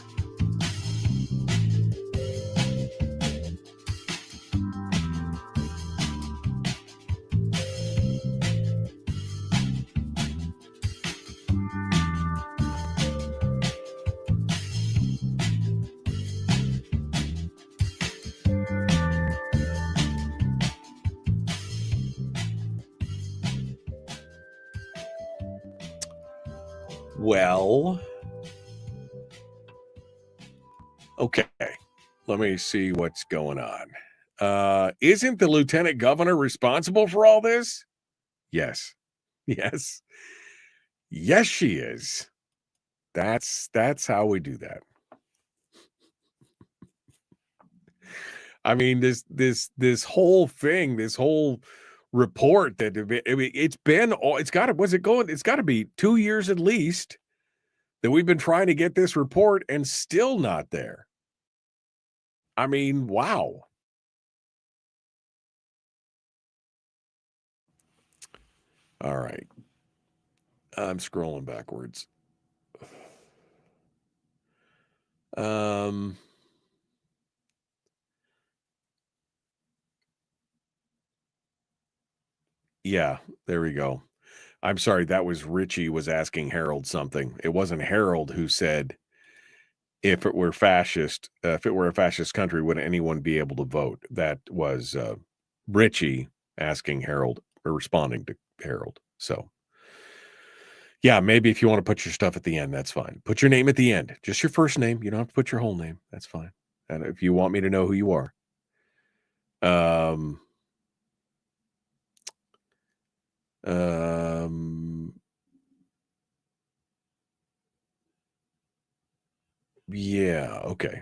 Well, okay, let me see what's going on. Isn't the lieutenant governor responsible for all this? Yes, she is. That's how we do that. I mean, this whole thing, this whole report that it's got to be 2 years at least that we've been trying to get this report and still not there. I mean, wow. All right. I'm scrolling backwards. Yeah, there we go. I'm sorry, that was Richie was asking Harold something. It wasn't Harold who said, if it were a fascist country, would anyone be able to vote? That was Richie asking Harold, or responding to Harold. So, yeah, maybe if you want to put your stuff at the end, that's fine. Put your name at the end. Just your first name. You don't have to put your whole name. That's fine. And if you want me to know who you are. Yeah, okay.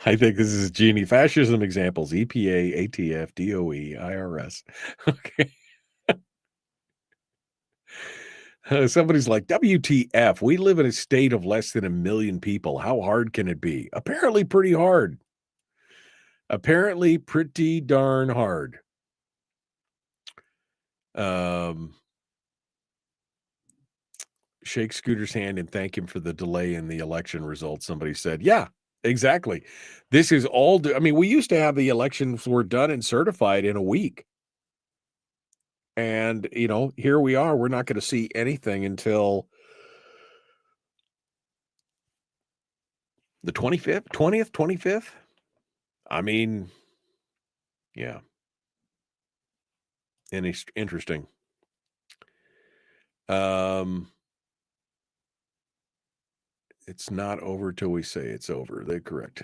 I think this is Jeannie. Fascism examples: EPA, ATF, DOE, IRS. Okay. Somebody's like, WTF, we live in a state of less than 1 million people. How hard can it be? Apparently pretty hard. Apparently pretty darn hard. Shake Scooter's hand and thank him for the delay in the election results. Somebody said, yeah, exactly. This is all, I mean, we used to have the elections were done and certified in a week. And, you know, here we are. We're not going to see anything until the 20th, 25th. I mean, yeah. And it's interesting. It's not over till we say it's over. They're correct.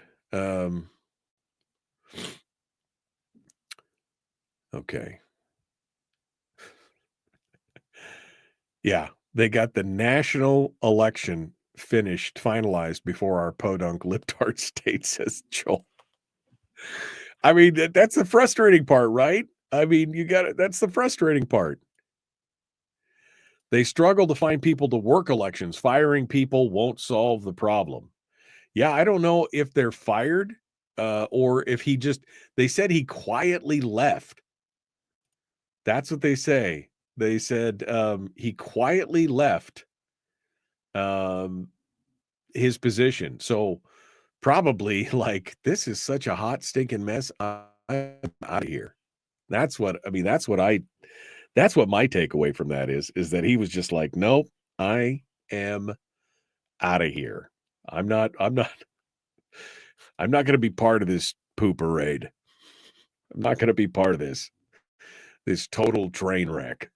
Okay. Yeah, they got the national election finalized before our podunk libtard state, says Joel. I mean, that's the frustrating part, right? I mean, you got it. That's the frustrating part. They struggle to find people to work elections. Firing people won't solve the problem. Yeah, I don't know if they're fired or if they said he quietly left. That's what they say. They said he quietly left his position. So probably like, this is such a hot stinking mess. I'm out of here. That's what my takeaway from that is that he was just like, nope, I am out of here. I'm not going to be part of this poop parade. I'm not going to be part of this total train wreck.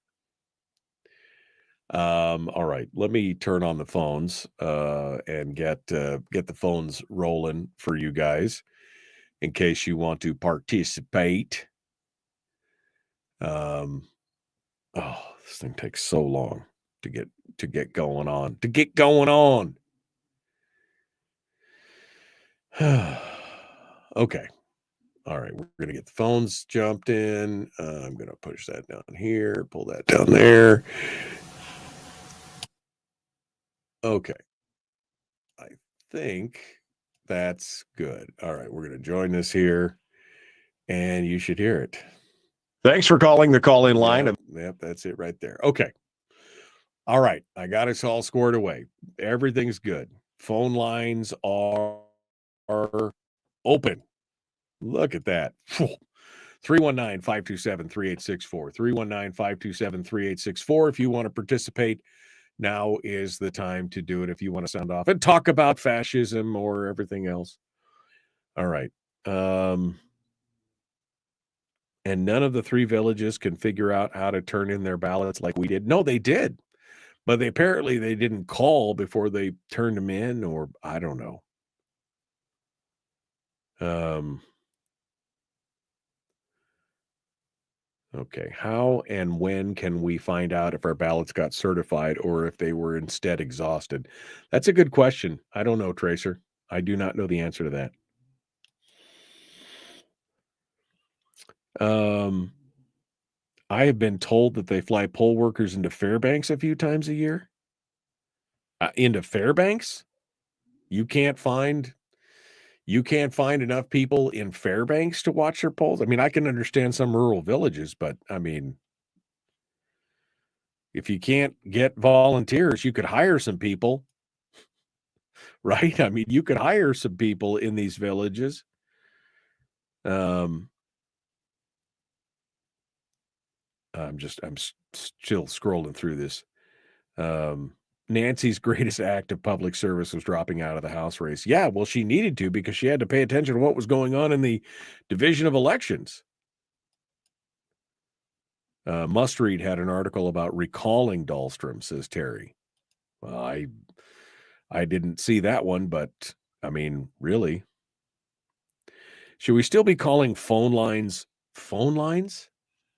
All right, let me turn on the phones and get the phones rolling for you guys in case you want to participate. Oh, this thing takes so long to get going on. Okay. All right, we're going to get the phones jumped in. I'm going to push that down here, pull that down there. Okay. I think that's good. All right, we're going to join this here, and you should hear it. Thanks for calling the call-in line. Yep, that's it right there. Okay. All right, I got us all squared away. Everything's good. Phone lines are open. Look at that. 319-527-3864. 319-527-3864. If you want to participate, now is the time to do it. If you want to sound off and talk about fascism or everything else. All right. And none of the 3 villages can figure out how to turn in their ballots like we did. No, they did. But apparently they didn't call before they turned them in, or I don't know. Okay. How and when can we find out if our ballots got certified or if they were instead exhausted? That's a good question. I don't know, Tracer. I do not know the answer to that. I have been told that they fly poll workers into Fairbanks a few times a year. Into Fairbanks? You can't find enough people in Fairbanks to watch their polls. I mean, I can understand some rural villages, but I mean, if you can't get volunteers, you could hire some people, right? I mean, you could hire some people in these villages. I'm still scrolling through this. Nancy's greatest act of public service was dropping out of the House race. Yeah, well, she needed to because she had to pay attention to what was going on in the division of elections. Mustread had an article about recalling Dahlstrom, says Terry. Well, I didn't see that one, but I mean, really. Should we still be calling phone lines phone lines?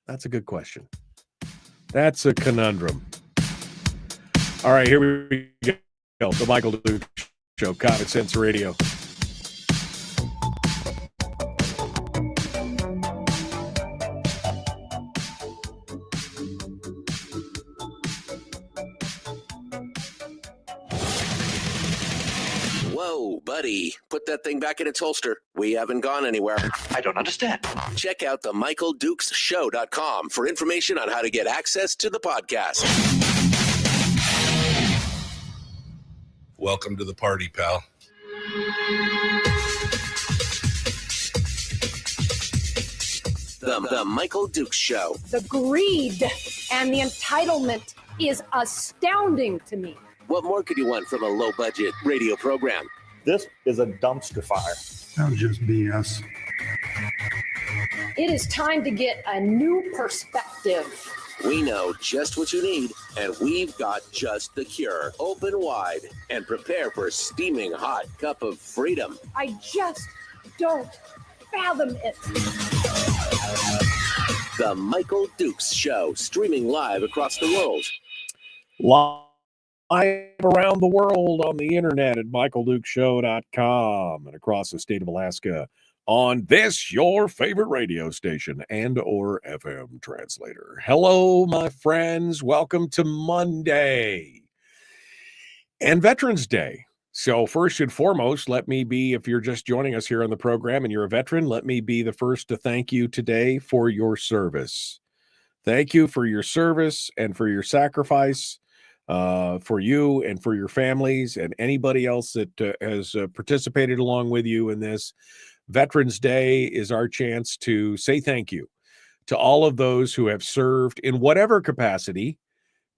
That's a good question. That's a conundrum. All right, here we go. The Michael Duke Show, Common Sense Radio. Whoa, buddy. Put that thing back in its holster. We haven't gone anywhere. I don't understand. Check out the MichaelDukesShow.com for information on how to get access to the podcast. Welcome to the party, pal. The Michael Dukes Show. The greed and the entitlement is astounding to me. What more could you want from a low-budget radio program? This is a dumpster fire. That's just BS. It is time to get a new perspective. We know just what you need, and we've got just the cure. Open wide and prepare for a steaming hot cup of freedom. I just don't fathom it. The Michael Dukes Show, streaming live across the world. Live around the world on the internet at michaeldukeshow.com and across the state of Alaska on this, your favorite radio station and or FM translator. Hello, my friends. Welcome to Monday and Veterans Day. So first and foremost, let me be, if you're just joining us here on the program and you're a veteran, let me be the first to thank you today for your service. Thank you for your service and for your sacrifice. For you and for your families and anybody else that has participated along with you in this. Veterans Day is our chance to say thank you to all of those who have served in whatever capacity,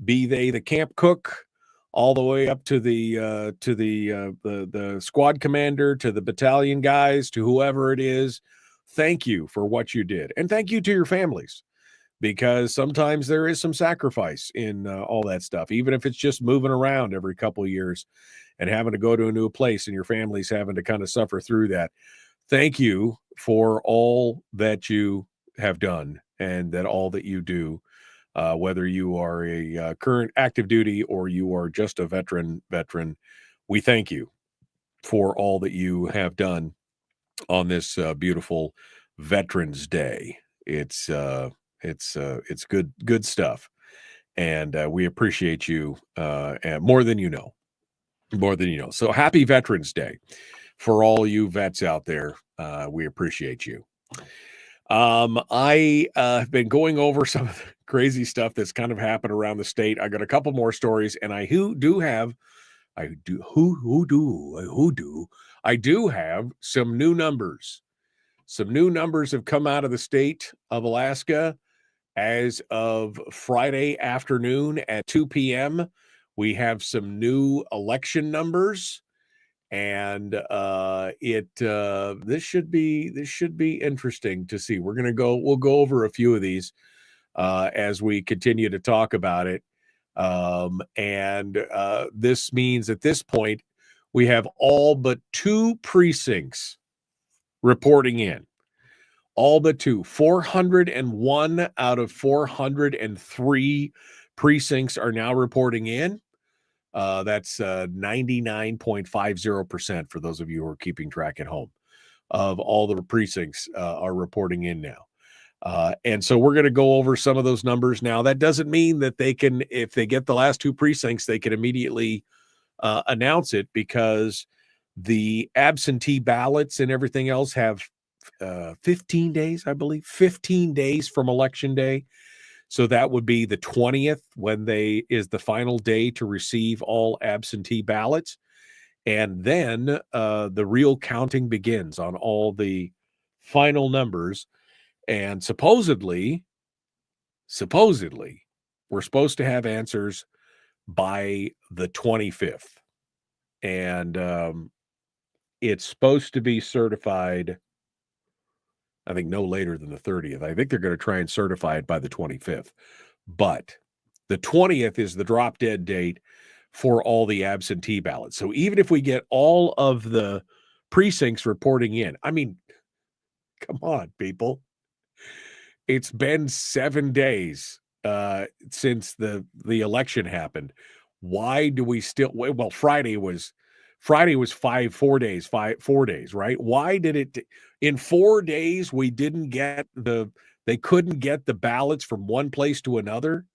be they the camp cook, all the way up to the squad commander, to the battalion guys, to whoever it is. Thank you for what you did, and thank you to your families. Because sometimes there is some sacrifice in all that stuff, even if it's just moving around every couple of years and having to go to a new place and your family's having to kind of suffer through that. Thank you for all that you have done and that all that you do, whether you are a current active duty or you are just a veteran. We thank you for all that you have done on this beautiful Veterans Day. It's good stuff, and we appreciate you and more than you know. So happy Veterans Day for all you vets out there. We appreciate you. I have been going over some of the crazy stuff that's kind of happened around the state. I got a couple more stories, and I do have some new numbers. Some new numbers have come out of the state of Alaska. As of Friday afternoon at 2 p.m., we have some new election numbers, and this should be interesting to see. We'll go over a few of these as we continue to talk about it, and this means at this point we have all but 2 precincts reporting in. All but 2. 401 out of 403 precincts are now reporting in. That's 99.50% for those of you who are keeping track at home of all the precincts are reporting in now. And so we're going to go over some of those numbers now. That doesn't mean that they can, if they get the last 2 precincts, they can immediately announce it, because the absentee ballots and everything else have 15 days, I believe, 15 days from election day. So that would be the 20th when is the final day to receive all absentee ballots. And then the real counting begins on all the final numbers. And supposedly, we're supposed to have answers by the 25th. And it's supposed to be certified, I think, no later than the 30th. I think they're going to try and certify it by the 25th. But the 20th is the drop dead date for all the absentee ballots. So even if we get all of the precincts reporting in, I mean, Come on, people. It's been 7 days since the election happened. Why do we still? Well, Friday was 4 days, 4 days, right? Why did it in 4 days we didn't get they couldn't get the ballots from one place to another?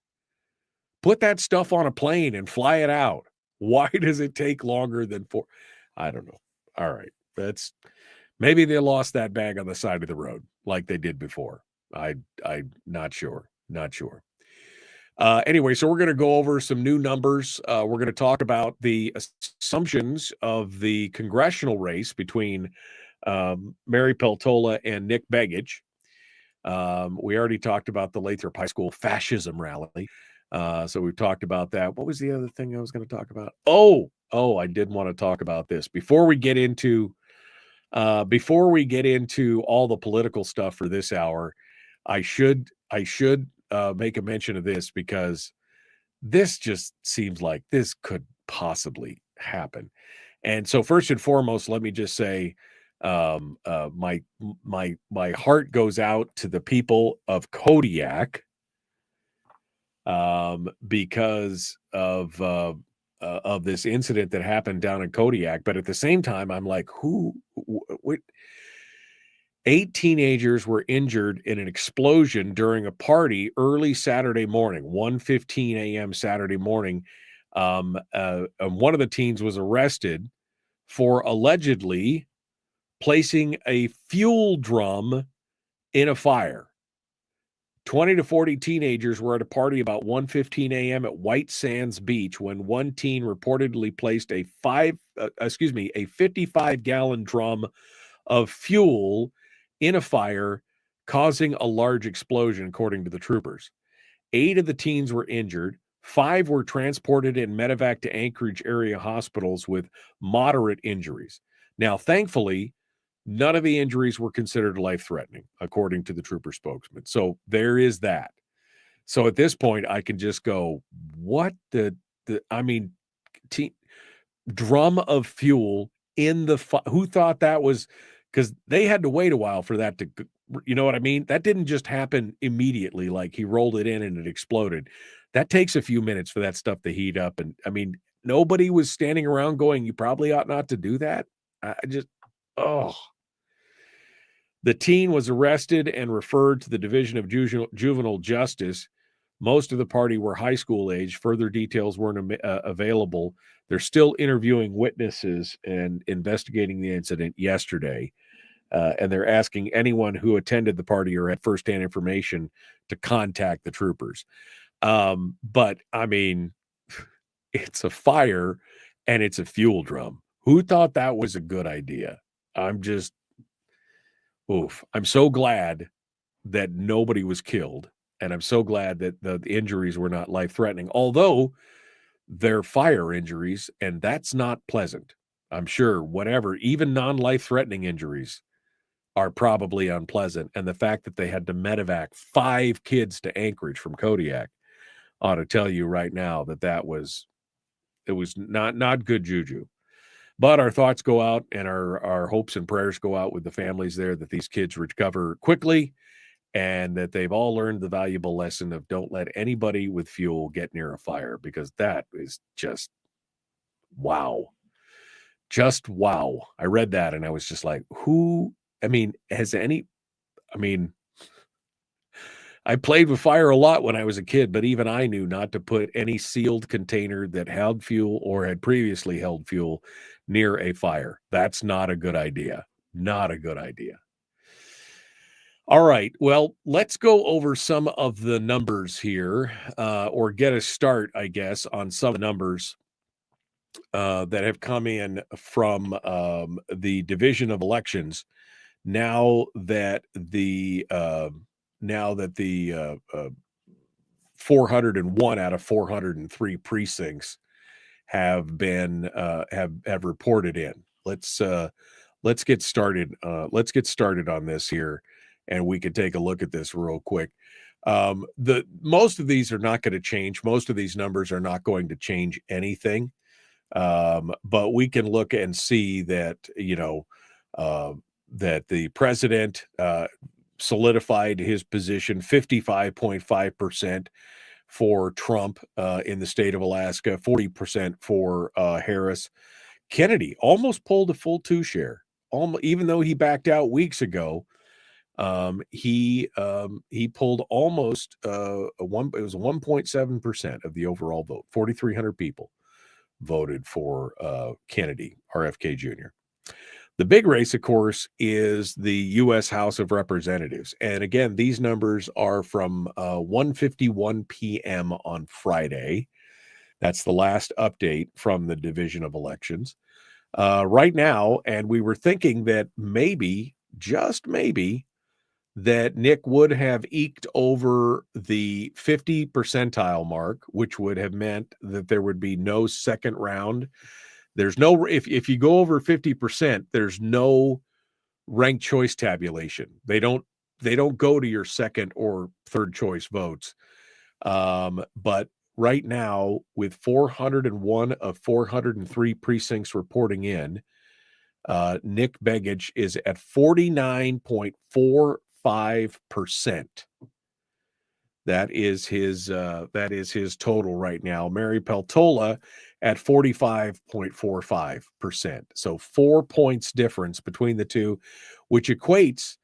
Put that stuff on a plane and fly it out. Why does it take longer than 4? I don't know. All right. Maybe they lost that bag on the side of the road like they did before. I'm not sure. Not sure. Anyway, so we're going to go over some new numbers. We're going to talk about the assumptions of the congressional race between Mary Peltola and Nick Begich. We already talked about the Lathrop High School fascism rally. So we've talked about that. What was the other thing I was going to talk about? Oh, I did want to talk about this before we get into all the political stuff for this hour. I should make a mention of this because this just seems like this could possibly happen. And so first and foremost, let me just say, my heart goes out to the people of Kodiak, because of this incident that happened down in Kodiak. But at the same time, I'm like, what? 8 teenagers were injured in an explosion during a party early Saturday morning, 1:15 a.m. Saturday morning. One of the teens was arrested for allegedly placing a fuel drum in a fire. 20 to 40 teenagers were at a party about 1:15 a.m. at White Sands Beach when one teen reportedly placed a 55-gallon drum of fuel in a fire, causing a large explosion, according to the troopers. 8 of the teens were injured. 5 were transported in medevac to Anchorage area hospitals with moderate injuries. Now, thankfully, none of the injuries were considered life-threatening, according to the trooper spokesman. So there is that. So at this point, I can just go, what drum of fuel in the who thought that was, because they had to wait a while for that to, you know what I mean? That didn't just happen immediately, like he rolled it in and it exploded. That takes a few minutes for that stuff to heat up. And I mean, nobody was standing around going, you probably ought not to do that. The teen was arrested and referred to the Division of Juvenile Justice. Most of the party were high school age. Further details weren't available. They're still interviewing witnesses and investigating the incident yesterday. And they're asking anyone who attended the party or had firsthand information to contact the troopers. But I mean, it's a fire and it's a fuel drum. Who thought that was a good idea? I'm so glad that nobody was killed. And I'm so glad that the injuries were not life-threatening, although they're fire injuries, and that's not pleasant. I'm sure even non-life-threatening injuries are probably unpleasant. And the fact that they had to medevac 5 kids to Anchorage from Kodiak ought to tell you right now that was not good juju. But our thoughts go out and our hopes and prayers go out with the families there, that these kids recover quickly and that they've all learned the valuable lesson of don't let anybody with fuel get near a fire, because that is just wow. Just wow. I read that and I was just like, I played with fire a lot when I was a kid, but even I knew not to put any sealed container that held fuel or had previously held fuel near a fire. That's not a good idea. Not a good idea. All right. Well, let's go over some of the numbers here, or get a start, I guess, on some numbers that have come in from the Division of Elections. Now that the 401 out of 403 precincts have been have reported in. Let's get started. Let's get started on this here, and we can take a look at this real quick. Most of these are not going to change. Most of these numbers are not going to change anything. But we can look and see that, the president solidified his position 55.5% for Trump in the state of Alaska, 40% for Harris. Kennedy almost pulled a full 2 share, even though he backed out weeks ago. He pulled almost it was 1.7% of the overall vote. 4,300 people voted for Kennedy, RFK Jr. The big race, of course, is the U.S. House of Representatives. And again, these numbers are from 1:51 p.m. on Friday. That's the last update from the Division of Elections. Right now, and we were thinking that maybe, just maybe, that Nick would have eked over the 50 percentile mark, which would have meant that there would be no second round. There's no, if you go over 50%, there's no ranked choice tabulation. They don't go to your second or third choice votes. But right now, with 401 of 403 precincts reporting in, Nick Begich is at 49.45%. That is his total right now. Mary Peltola at 45.45%. So 4 points difference between the two, which equates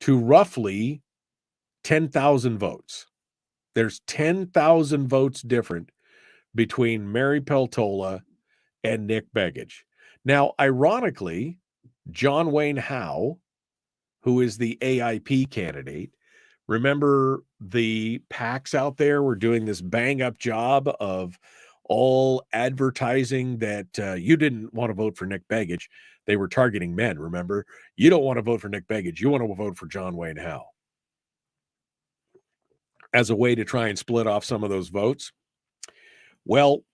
to roughly 10,000 votes. There's 10,000 votes different between Mary Peltola and Nick Begich. Now, ironically, John Wayne Howe, who is the AIP candidate, remember the PACs out there were doing this bang-up job of all advertising that you didn't want to vote for Nick Begich. They were targeting men, remember? You don't want to vote for Nick Begich. You want to vote for John Wayne Howe, as a way to try and split off some of those votes. Well,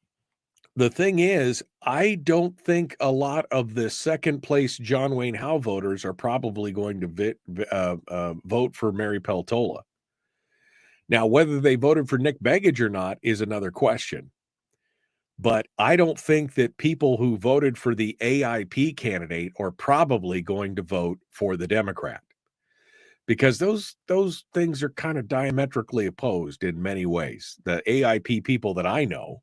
the thing is, I don't think a lot of the second place John Wayne Howe voters are probably going to vote for Mary Peltola. Now, whether they voted for Nick Begich or not is another question. But I don't think that people who voted for the AIP candidate are probably going to vote for the Democrat, because those things are kind of diametrically opposed in many ways. The AIP people that I know,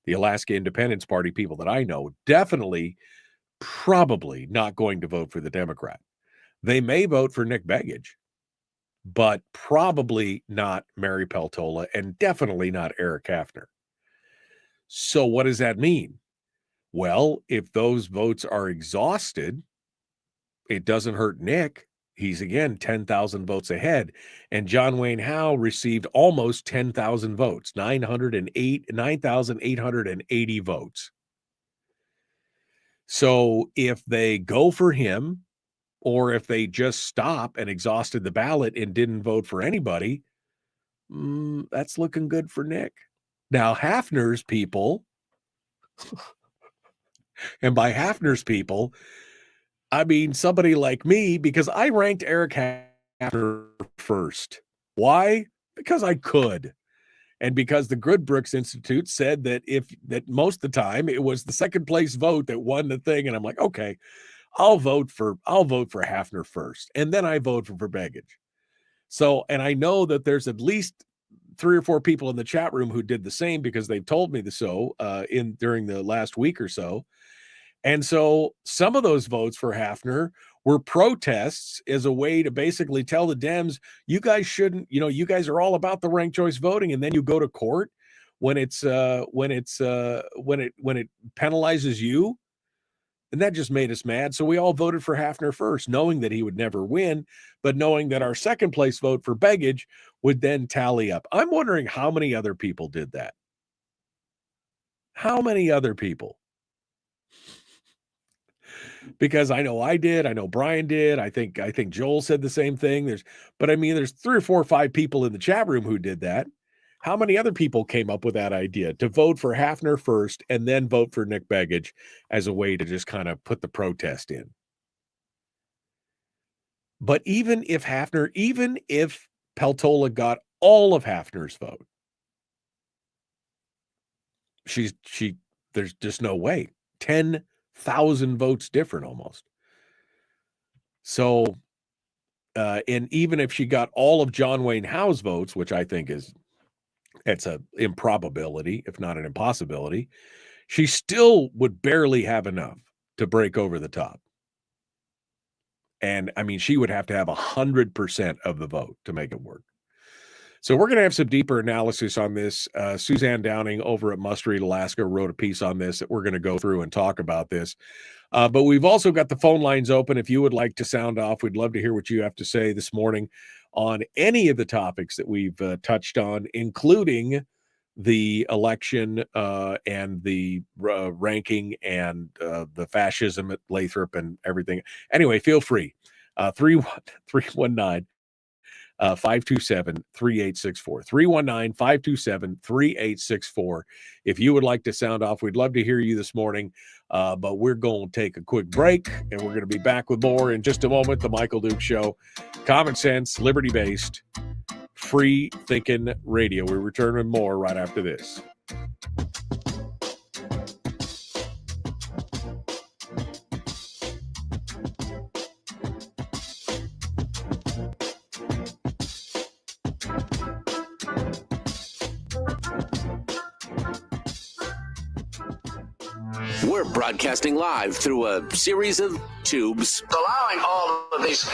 the Alaska Independence Party people that I know, definitely, probably not going to vote for the Democrat. They may vote for Nick Begich, but probably not Mary Peltola, and definitely not Eric Hafner. So what does that mean? Well, if those votes are exhausted, it doesn't hurt Nick. He's, again, 10,000 votes ahead. And John Wayne Howe received almost 10,000 votes, 9,880 votes. So if they go for him, or if they just stop and exhausted the ballot and didn't vote for anybody, that's looking good for Nick. Now, Hafner's people, and by Hafner's people, I mean somebody like me, because I ranked Eric Hafner first. Why? Because I could. And because the Goodbrooks Institute said that most of the time it was the second place vote that won the thing. And I'm like, okay, I'll vote for Hafner first. And then I vote for Begich. So, and I know that there's at least 3 or 4 people in the chat room who did the same, because they've told me so during the last week or so. And so some of those votes for Hafner were protests as a way to basically tell the Dems, you guys shouldn't, you guys are all about the ranked choice voting, and then you go to court when it penalizes you. And that just made us mad. So we all voted for Hafner first, knowing that he would never win, but knowing that our second place vote for Begich would then tally up. I'm wondering how many other people did that. How many other people? Because I know I did. I know Brian did. I think Joel said the same thing. There's 3 or 4 or 5 people in the chat room who did that. How many other people came up with that idea to vote for Hafner first and then vote for Nick Begich as a way to just kind of put the protest in? But even if Peltola got all of Hafner's vote, there's just no way. 10,000 votes different almost. So, and even if she got all of John Wayne Howe's votes, which I think it's an improbability, if not an impossibility, she still would barely have enough to break over the top. And I mean, she would have to have 100% of the vote to make it work. So we're going to have some deeper analysis on this. Suzanne Downing over at Must Read Alaska wrote a piece on this that we're going to go through and talk about this. But we've also got the phone lines open. If you would like to sound off, we'd love to hear what you have to say this morning on any of the topics that we've touched on, including the election and the ranking and the fascism at Lathrop and everything. Anyway, feel free. 319 527-3864. 319-527-3864. If you would like to sound off, we'd love to hear you this morning. But we're going to take a quick break, and we're going to be back with more in just a moment. The Michael Duke Show. Common sense, liberty-based, free-thinking radio. We return with more right after this. We're broadcasting live through a series of tubes, allowing all of these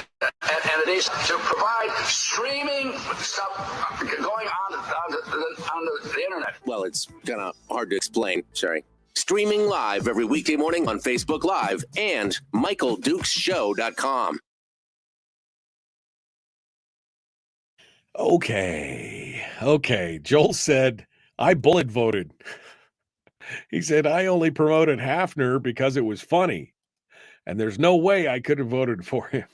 entities to provide streaming stuff going on the internet. Well, it's kind of hard to explain. Sorry. Streaming live every weekday morning on Facebook Live and MichaelDukesShow.com. Okay. Joel said, I bullet voted. He said, I only promoted Hafner because it was funny, and there's no way I could have voted for him.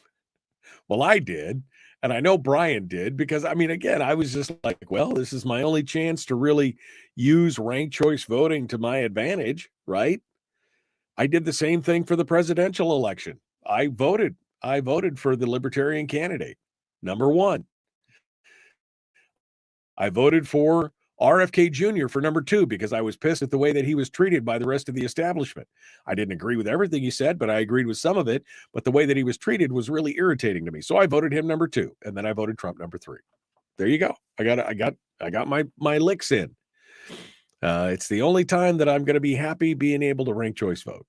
Well, I did, and I know Brian did, because, I mean, again, I was just like, well, this is my only chance to really use ranked choice voting to my advantage, right? I did the same thing for the presidential election. I voted for the Libertarian candidate, number one. I voted for RFK Jr. for number two because I was pissed at the way that he was treated by the rest of the establishment. I didn't agree with everything he said, but I agreed with some of it. But the way that he was treated was really irritating to me. So I voted him number two, and then I voted Trump number three. There you go. I got my licks in. It's the only time that I'm going to be happy being able to rank choice vote.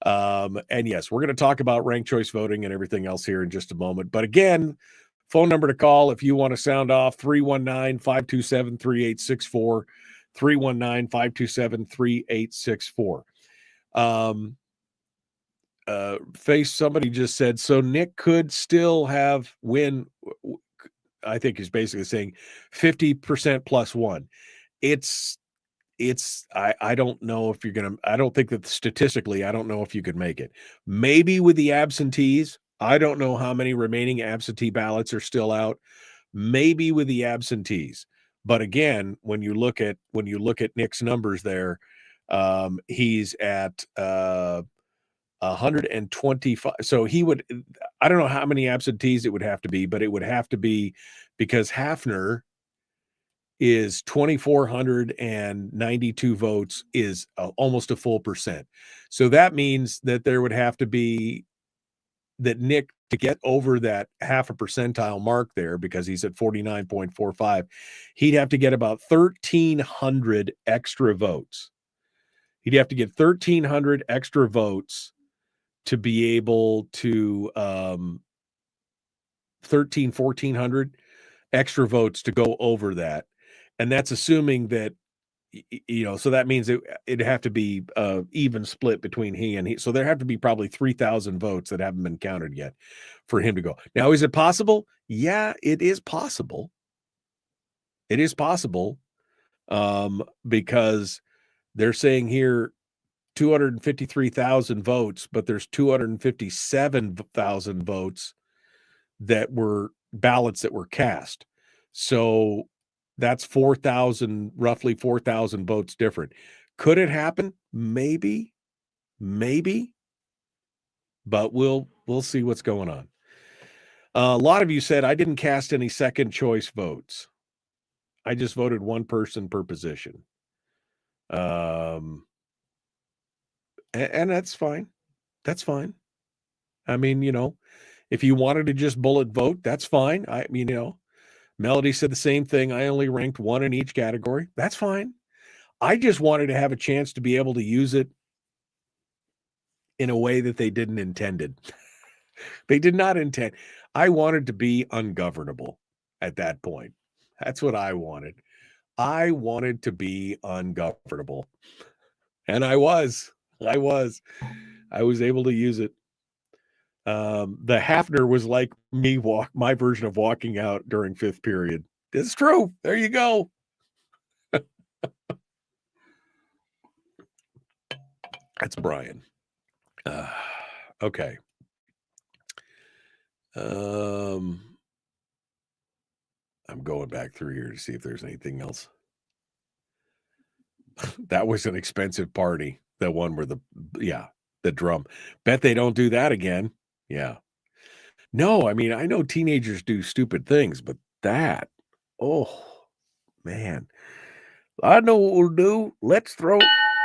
And yes, we're going to talk about ranked choice voting and everything else here in just a moment. But again, phone number to call if you want to sound off, 319-527-3864, 319-527-3864. Somebody just said, so Nick could still win, I think he's basically saying 50% plus one. I don't know if you're going to, I don't think that statistically, I don't know if you could make it. Maybe with the absentees, I don't know how many remaining absentee ballots are still out. Maybe with the absentees, but again, when you look at Nick's numbers there, he's at 125. So he would. I don't know how many absentees it would have to be, but it would have to be because Hafner is 2,492 votes, is almost a full percent. So that means that there would have to be. That Nick, to get over that half a percentile mark there, because he's at 49.45, he'd have to get about 1,300 extra votes. He'd have to get 1,300 extra votes to be able to 1,400 extra votes to go over that. And that's assuming that, so that means it'd have to be even split between he and he. So there have to be probably 3,000 votes that haven't been counted yet for him to go. Now, is it possible? Yeah, it is possible. It is possible because they're saying here 253,000 votes, but there's 257,000 votes that were ballots that were cast. So that's roughly 4,000 votes different. Could it happen? Maybe, but we'll see what's going on. A lot of you said I didn't cast any second choice votes. I just voted one person per position. And that's fine. That's fine. I mean, if you wanted to just bullet vote, that's fine. Melody said the same thing. I only ranked one in each category. That's fine. I just wanted to have a chance to be able to use it in a way that they didn't intended. They did not intend. I wanted to be ungovernable at that point. That's what I wanted. I wanted to be ungovernable. And I was able to use it. The Hafner was like my version of walking out during fifth period. It's true. There you go. That's Brian. Okay. I'm going back through here to see if there's anything else. That was an expensive party. The one where the drum. Bet they don't do that again. Yeah. No, I mean, I know teenagers do stupid things, but that, oh, man. I know what we'll do. Let's throw.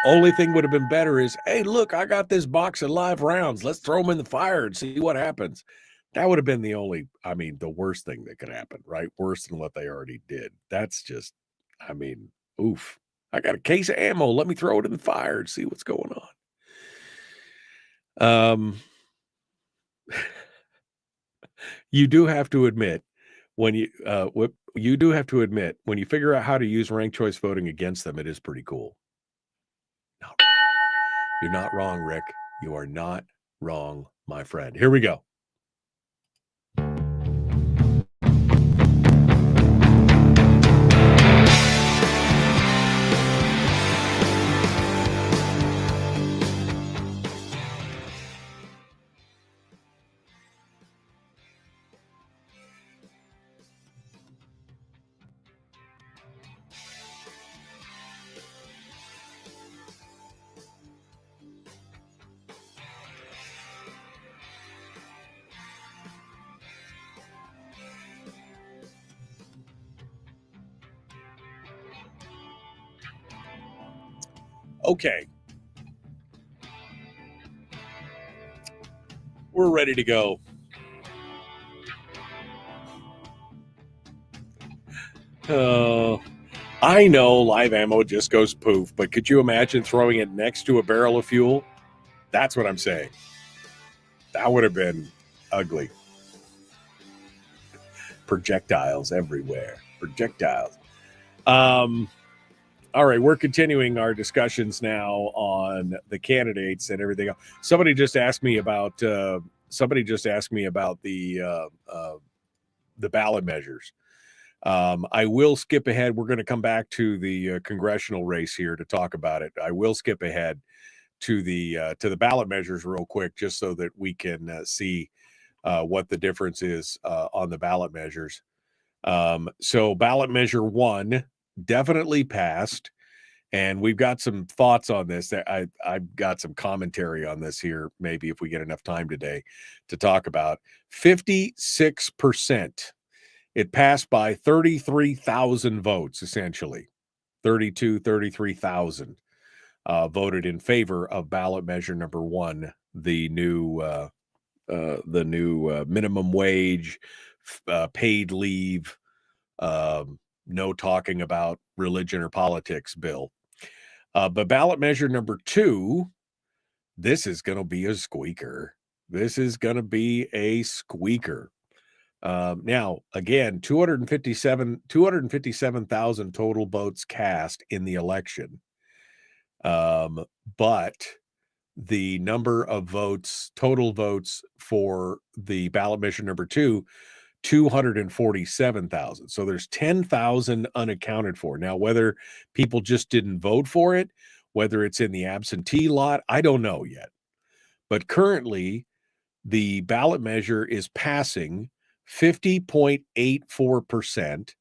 Only thing would have been better is, hey, look, I got this box of live rounds. Let's throw them in the fire and see what happens. That would have been the worst thing that could happen, right? Worse than what they already did. That's just, oof. I got a case of ammo. Let me throw it in the fire and see what's going on. You do have to admit when you figure out how to use ranked choice voting against them, it is pretty cool. You're not wrong, Rick. You are not wrong, my friend. Here we go. Okay. We're ready to go. I know live ammo just goes poof, but could you imagine throwing it next to a barrel of fuel? That's what I'm saying. That would have been ugly. Projectiles everywhere. Projectiles. All right, we're continuing our discussions now on the candidates and everything else. Somebody just asked me about the ballot measures. I will skip ahead. We're going to come back to the congressional race here to talk about it. I will skip ahead to the ballot measures real quick, just so that we can see what the difference is on the ballot measures. So ballot measure 1 definitely passed, and we've got some thoughts on this. I've got some commentary on this here, maybe if we get enough time today to talk about. 56%. It passed by 33,000 votes, essentially. 33,000 voted in favor of ballot measure number 1, the new minimum wage, paid leave, no talking about religion or politics bill. But ballot measure number 2, this is going to be a squeaker. This is going to be a squeaker. Now, again, 257,000 total votes cast in the election. But the number of votes, total votes for the ballot measure number 2, 247,000. So there's 10,000 unaccounted for. Now, whether people just didn't vote for it, whether it's in the absentee lot, I don't know yet. But currently, the ballot measure is passing 50.84%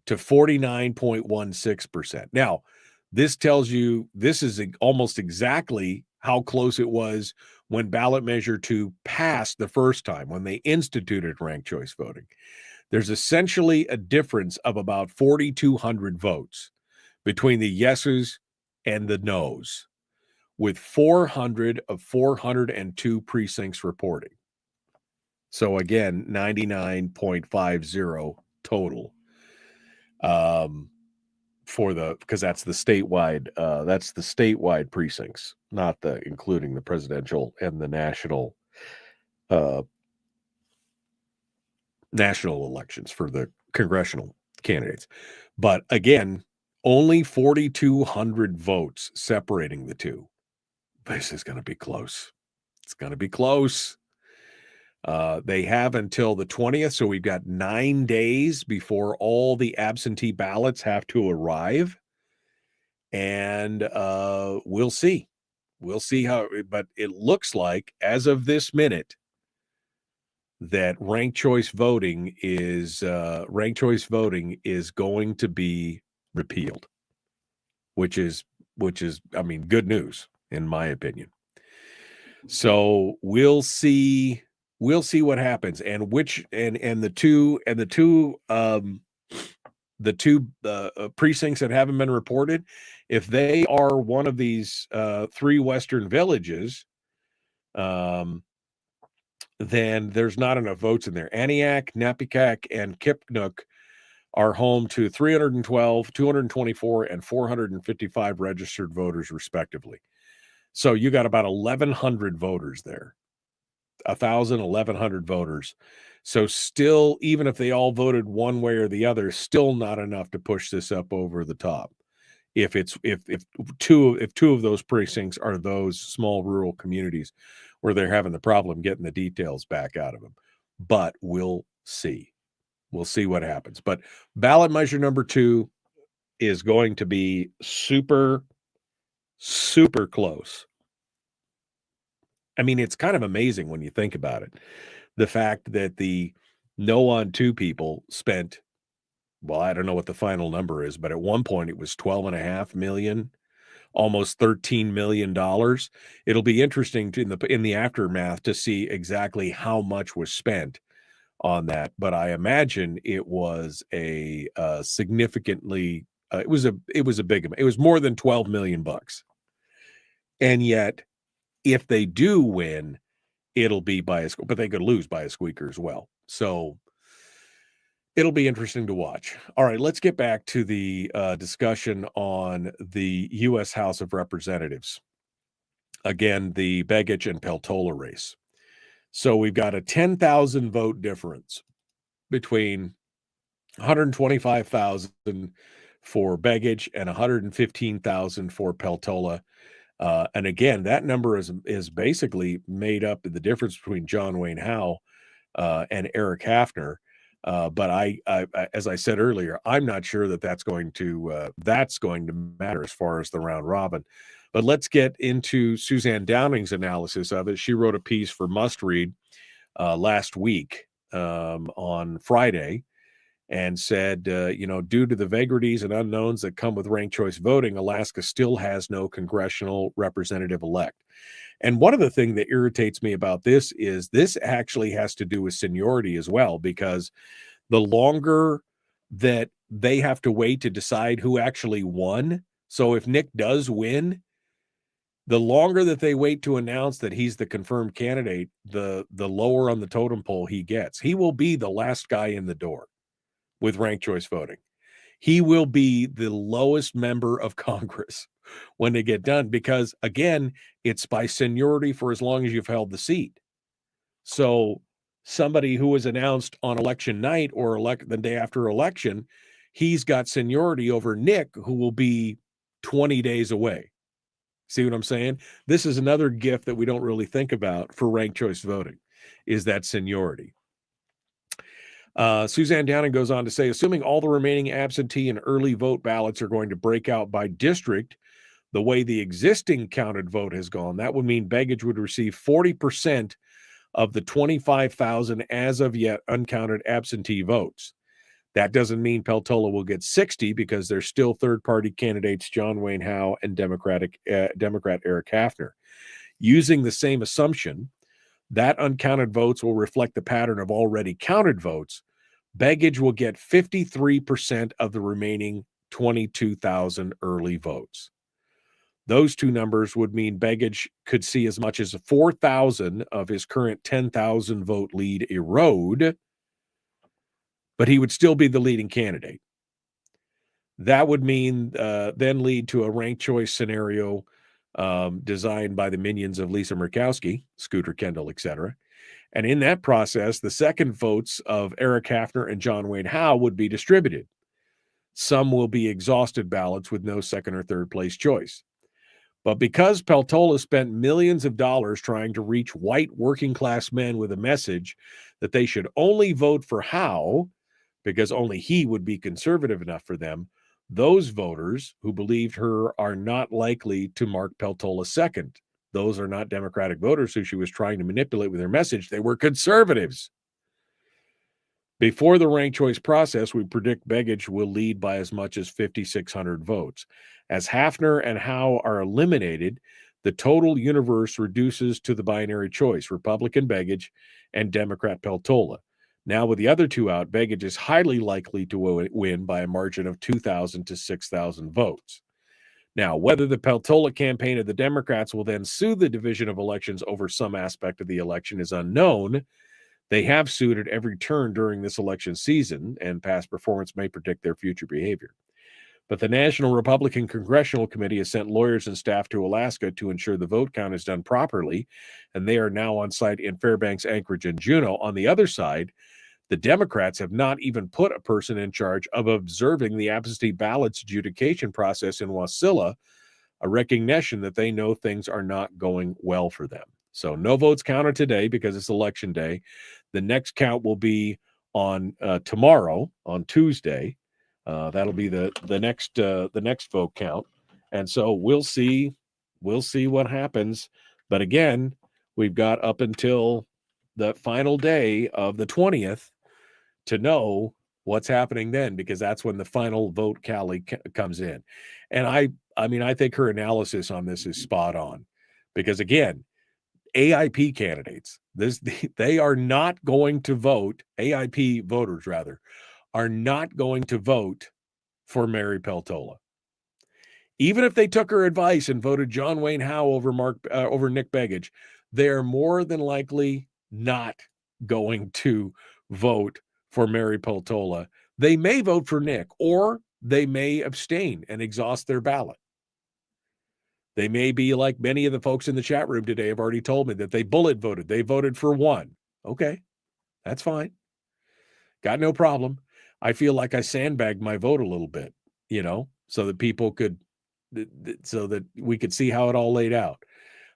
to 49.16%. Now, this tells you this is almost exactly how close it was when ballot measure 2 passed the first time, when they instituted ranked choice voting. There's essentially a difference of about 4,200 votes between the yeses and the nos. with 400 of 402 precincts reporting. So again, 99.50 total. Because that's the statewide precincts, not including the presidential and the national elections for the congressional candidates. But again, only 4,200 votes separating the two. This is going to be close. It's going to be close. They have until the 20th, so we've got 9 days before all the absentee ballots have to arrive. And we'll see. We'll see how, but it looks like, as of this minute, that ranked choice voting is going to be repealed, which is, I mean, good news in my opinion. So we'll see what happens, and the two precincts that haven't been reported, if they are one of these 3 western villages, then there's not enough votes in there. Aniak, Napiquac, and Kipnuk are home to 312, 224, and 455 registered voters, respectively. So you got about 1,100 voters there. 1,100 voters. So still, even if they all voted one way or the other, still not enough to push this up over the top. If two of those precincts are those small rural communities where they're having the problem getting the details back out of them. But we'll see. We'll see what happens. But ballot measure number 2 is going to be super, super close. I mean, it's kind of amazing when you think about it. The fact that the no on 2 people spent, well, I don't know what the final number is, but at one point it was $12.5 million, almost $13 million. It'll be interesting in the aftermath to see exactly how much was spent on that. But I imagine it was a significantly, it was a big amount. It was more than $12 million. And yet, if they do win, it'll be but they could lose by a squeaker as well. So it'll be interesting to watch. All right, let's get back to the discussion on the U.S. House of Representatives. Again, the Begich and Peltola race. So we've got a 10,000 vote difference between 125,000 for Begich and 115,000 for Peltola. And again, that number is basically made up of the difference between John Wayne Howe and Eric Hafner. But I, as I said earlier, I'm not sure that that's going to matter as far as the round robin. But let's get into Suzanne Downing's analysis of it. She wrote a piece for Must Read last week on Friday, and said, due to the vagaries and unknowns that come with ranked choice voting, Alaska still has no congressional representative elect. And one of the things that irritates me about this is this actually has to do with seniority as well, because the longer that they have to wait to decide who actually won, so if Nick does win, the longer that they wait to announce that he's the confirmed candidate, the lower on the totem pole he gets. He will be the last guy in the door with ranked choice voting. He will be the lowest member of Congress when they get done, because again, it's by seniority for as long as you've held the seat. So somebody who was announced on election night or the day after election, he's got seniority over Nick, who will be 20 days away. See what I'm saying? This is another gift that we don't really think about for ranked choice voting, is that seniority. Suzanne Downing goes on to say, assuming all the remaining absentee and early vote ballots are going to break out by district, the way the existing counted vote has gone, that would mean Begich would receive 40% of the 25,000 as of yet uncounted absentee votes. That doesn't mean Peltola will get 60, because there's still third-party candidates John Wayne Howe and Democrat Eric Hafner. Using the same assumption, that uncounted votes will reflect the pattern of already counted votes. Begich will get 53% of the remaining 22,000 early votes. Those two numbers would mean Begich could see as much as 4,000 of his current 10,000 vote lead erode, but he would still be the leading candidate. That would mean then lead to a ranked choice scenario designed by the minions of Lisa Murkowski, Scooter Kendall, etc. And in that process, the second votes of Eric Hafner and John Wayne Howe would be distributed. Some will be exhausted ballots with no second or third place choice. But because Peltola spent millions of dollars trying to reach white working class men with a message that they should only vote for Howe because only he would be conservative enough for them, those voters who believed her are not likely to mark Peltola second. Those are not Democratic voters who she was trying to manipulate with her message. They were conservatives. Before the ranked choice process, we predict Begich will lead by as much as 5,600 votes. As Hafner and Howe are eliminated, the total universe reduces to the binary choice, Republican Begich and Democrat Peltola. Now, with the other two out, Begich is highly likely to win by a margin of 2,000 to 6,000 votes. Now, whether the Peltola campaign of the Democrats will then sue the Division of Elections over some aspect of the election is unknown. They have sued at every turn during this election season, and past performance may predict their future behavior. But the National Republican Congressional Committee has sent lawyers and staff to Alaska to ensure the vote count is done properly, and they are now on site in Fairbanks, Anchorage, and Juneau. On the other side, the Democrats have not even put a person in charge of observing the absentee ballots adjudication process in Wasilla, a recognition that they know things are not going well for them. So no votes counted today because it's election day. The next count will be on tomorrow, on Tuesday. That'll be the next vote count, and so we'll see what happens. But again, we've got up until the final day of the 20th to know what's happening then, because that's when the final vote tally comes in. And I mean, I think her analysis on this is spot on, because again, AIP candidates, they are not going to vote. AIP voters, rather, are not going to vote for Mary Peltola. Even if they took her advice and voted John Wayne Howe over Nick Begich, they're more than likely not going to vote for Mary Peltola. They may vote for Nick, or they may abstain and exhaust their ballot. They may be like many of the folks in the chat room today have already told me that they bullet voted. They voted for one. Okay, that's fine. Got no problem. I feel like I sandbagged my vote a little bit, so that people could, so that we could see how it all laid out.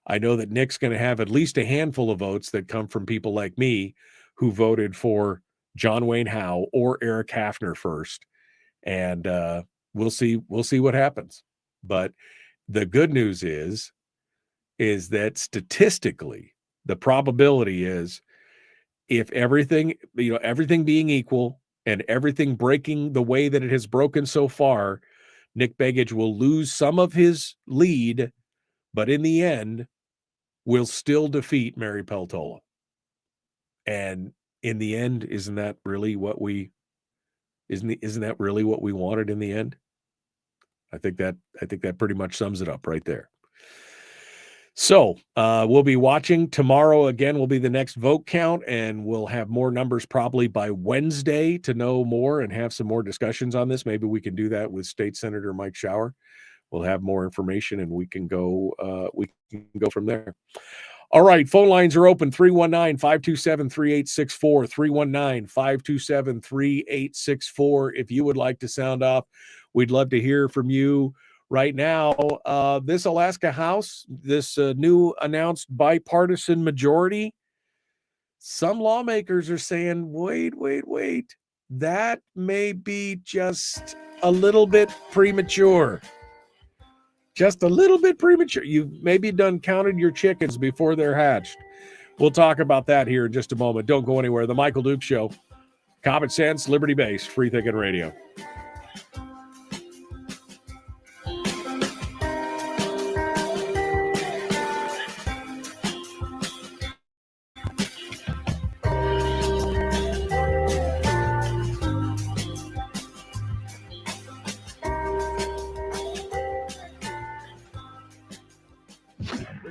I know that Nick's going to have at least a handful of votes that come from people like me who voted for John Wayne Howe or Eric Hafner first. And we'll see what happens. But the good news is that statistically, the probability is, if everything being equal and everything breaking the way that it has broken so far, Nick Begich will lose some of his lead, but in the end will still defeat Mary Peltola. And in the end, isn't that really what we wanted in the end? I think that pretty much sums it up right there. So we'll be watching tomorrow. Again, will be the next vote count, and we'll have more numbers probably by Wednesday to know more and have some more discussions on this. Maybe we can do that with State Senator Mike Shower. We'll have more information, and we can go from there. All right, phone lines are open, 319-527-3864, 319-527-3864. If you would like to sound off, we'd love to hear from you. Right now, this Alaska House, this new announced bipartisan majority, some lawmakers are saying, wait, that may be just a little bit premature. Just a little bit premature. You've maybe counted your chickens before they're hatched. We'll talk about that here in just a moment. Don't go anywhere. The Michael Duke Show. Common sense, liberty-based, free thinking radio.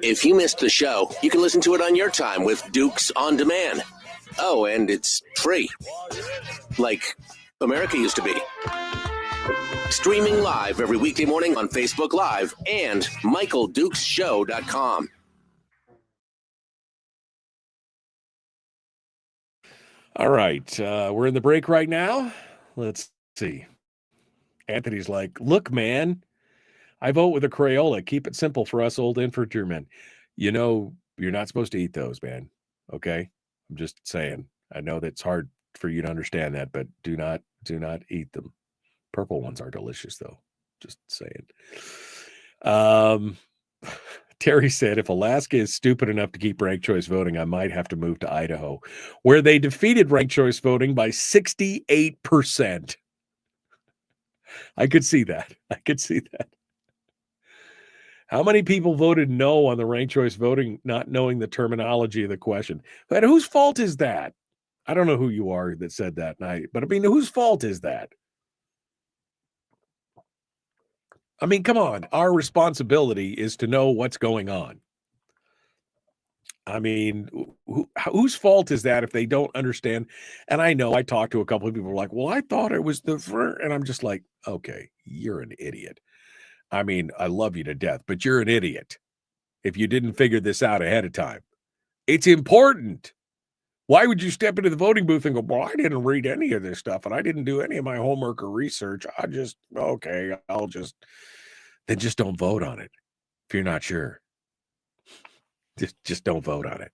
If you missed the show, you can listen to it on your time with Dukes on Demand. Oh, and it's free. Like America used to be. Streaming live every weekday morning on Facebook Live and MichaelDukesShow.com. All right. We're in the break right now. Let's see. Anthony's like, look, man, I vote with a Crayola. Keep it simple for us old infantrymen. You know, you're not supposed to eat those, man. Okay? I'm just saying. I know that's hard for you to understand that, but do not eat them. Purple ones are delicious, though. Just saying. Terry said, if Alaska is stupid enough to keep ranked choice voting, I might have to move to Idaho, where they defeated ranked choice voting by 68%. I could see that. How many people voted no on the ranked choice voting, not knowing the terminology of the question? But whose fault is that? I don't know who you are that said that night, but I mean, whose fault is that? I mean, come on. Our responsibility is to know what's going on. I mean, whose fault is that if they don't understand? And I know I talked to a couple of people who were like, well, I thought it was and I'm just like, okay, you're an idiot. I mean, I love you to death, but you're an idiot if you didn't figure this out ahead of time. It's important. Why would you step into the voting booth and go, well, I didn't read any of this stuff and I didn't do any of my homework or research. Then just don't vote on it if you're not sure. Just don't vote on it.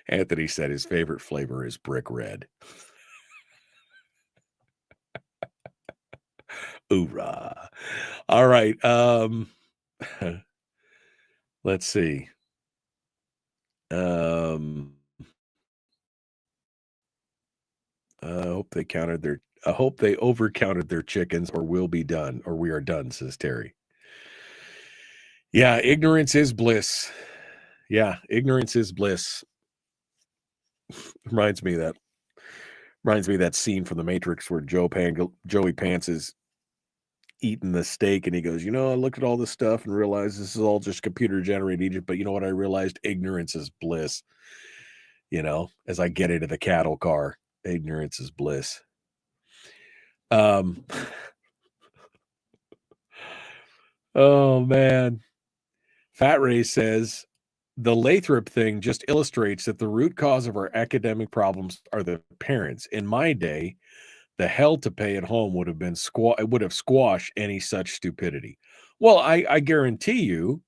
Anthony said his favorite flavor is brick red. Hoorah. All right. Let's see. I hope they overcounted their chickens, or we'll be done, or we are done, says Terry. Yeah, ignorance is bliss. Reminds me of that scene from The Matrix where Joey Pants is eating the steak and he goes, I looked at all this stuff and realized this is all just computer generated, but you know what I realized? Ignorance is bliss. As I get into the cattle car, ignorance is bliss. Oh man. Fat Ray says the Lathrop thing just illustrates that the root cause of our academic problems are the parents. In my day, the hell to pay at home would have squashed any such stupidity. Well, I guarantee you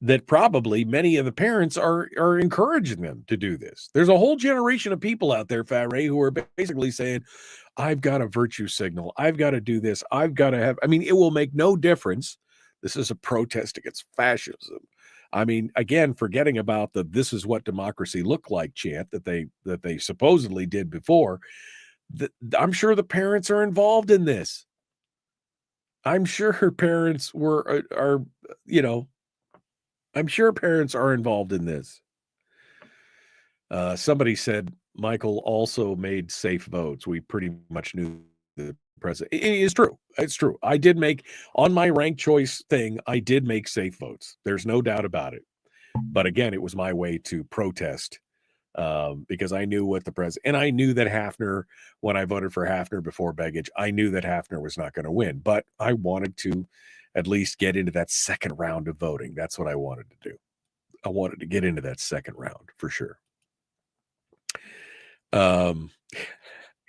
that probably many of the parents are encouraging them to do this. There's a whole generation of people out there, Fat Ray, who are basically saying, I've got a virtue signal. I've got to do this. I've got to have, it will make no difference. This is a protest against fascism. Again, forgetting about the "this is what democracy looked like" chant that they supposedly did before. I'm sure the parents are involved in this. I'm sure parents I'm sure parents are involved in this. Somebody said Michael also made safe votes. We pretty much knew the president. It is true. It's true. I did make, on my ranked choice thing, I did make safe votes. There's no doubt about it. But again, it was my way to protest because I knew what the president, and I knew that Hafner, when I voted for Hafner before Begich, I knew that Hafner was not going to win, but I wanted to at least get into that second round of voting. That's what I wanted to do. I wanted to get into that second round for sure.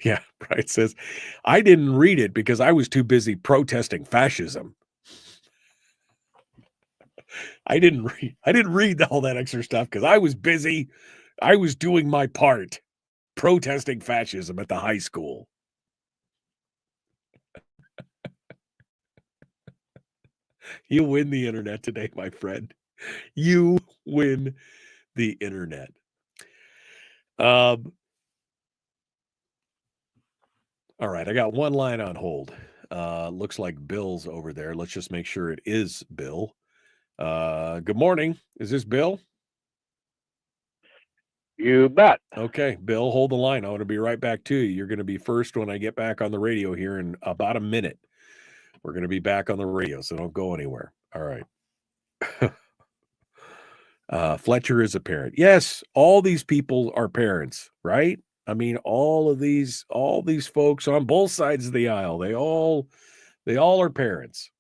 Yeah, Brian says, I didn't read it because I was too busy protesting fascism. I didn't read all that extra stuff because I was busy. I was doing my part, protesting fascism at the high school. You win the internet today, my friend. You win the internet. All right, I got one line on hold. Looks like Bill's over there. Let's just make sure it is Bill. Good morning. Is this Bill? You bet. Okay, Bill, hold the line. I want to be right back to you. You're going to be first when I get back on the radio here in about a minute. We're going to be back on the radio, so don't go anywhere. All right. Fletcher is a parent. Yes, all these people are parents, right? I mean, all these folks on both sides of the aisle, they all are parents.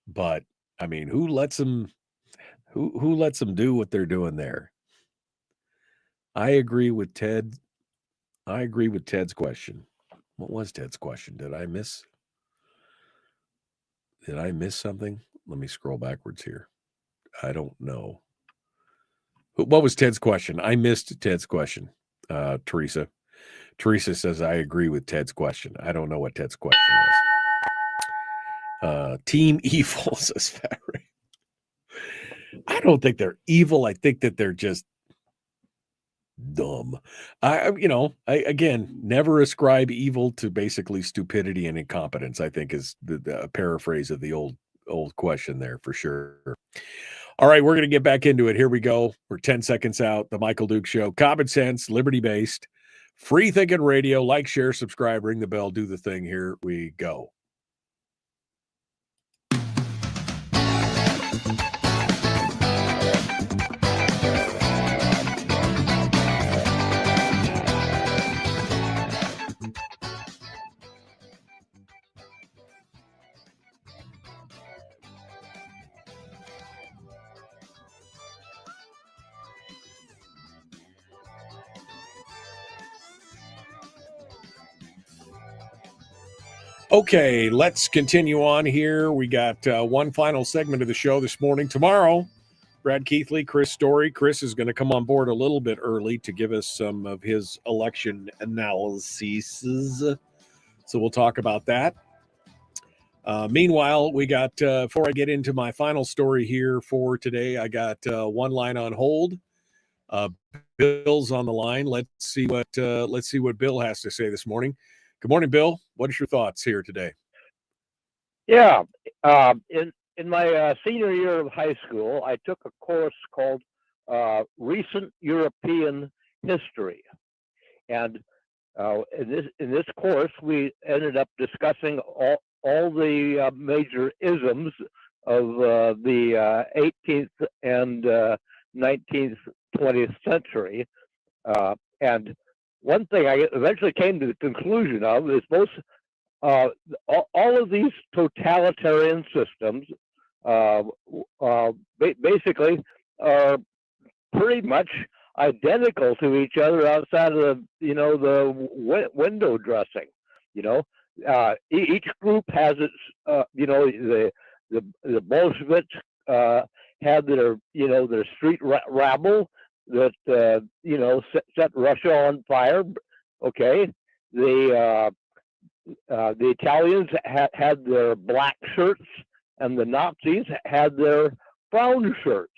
But I mean, who lets them do what they're doing there? I agree with Ted. I agree with Ted's question. What was Ted's question? Did I miss something? Let me scroll backwards here. I don't know. What was Ted's question? I missed Ted's question. Teresa says, I agree with Ted's question. I don't know what Ted's question was. Team evil, says Fat Ray. I don't think they're evil. I think that they're just dumb. I again, never ascribe evil to basically stupidity and incompetence, I think is the paraphrase of the old question there for sure. All right, we're going to get back into it. Here we go. We're 10 seconds out. The Michael Duke Show. Common sense, liberty-based, free-thinking radio. Like, share, subscribe, ring the bell, do the thing. Here we go. Okay, let's continue on here. We got one final segment of the show this morning. Tomorrow, Brad Keithley, Chris Story. Chris is going to come on board a little bit early to give us some of his election analyses. So we'll talk about that. Meanwhile, we got, before I get into my final story here for today, I got one line on hold. Bill's on the line. Let's see what Bill has to say this morning. Good morning, Bill. What are your thoughts here today? Yeah, in my senior year of high school, I took a course called Recent European History, and in this course, we ended up discussing all the major isms of the 18th and 19th, 20th century, and one thing I eventually came to the conclusion of is all of these totalitarian systems basically are pretty much identical to each other outside of the window dressing. Each group has its the Bolsheviks had their street rabble that set Russia on fire. Okay, the Italians had their black shirts, and the Nazis had their brown shirts.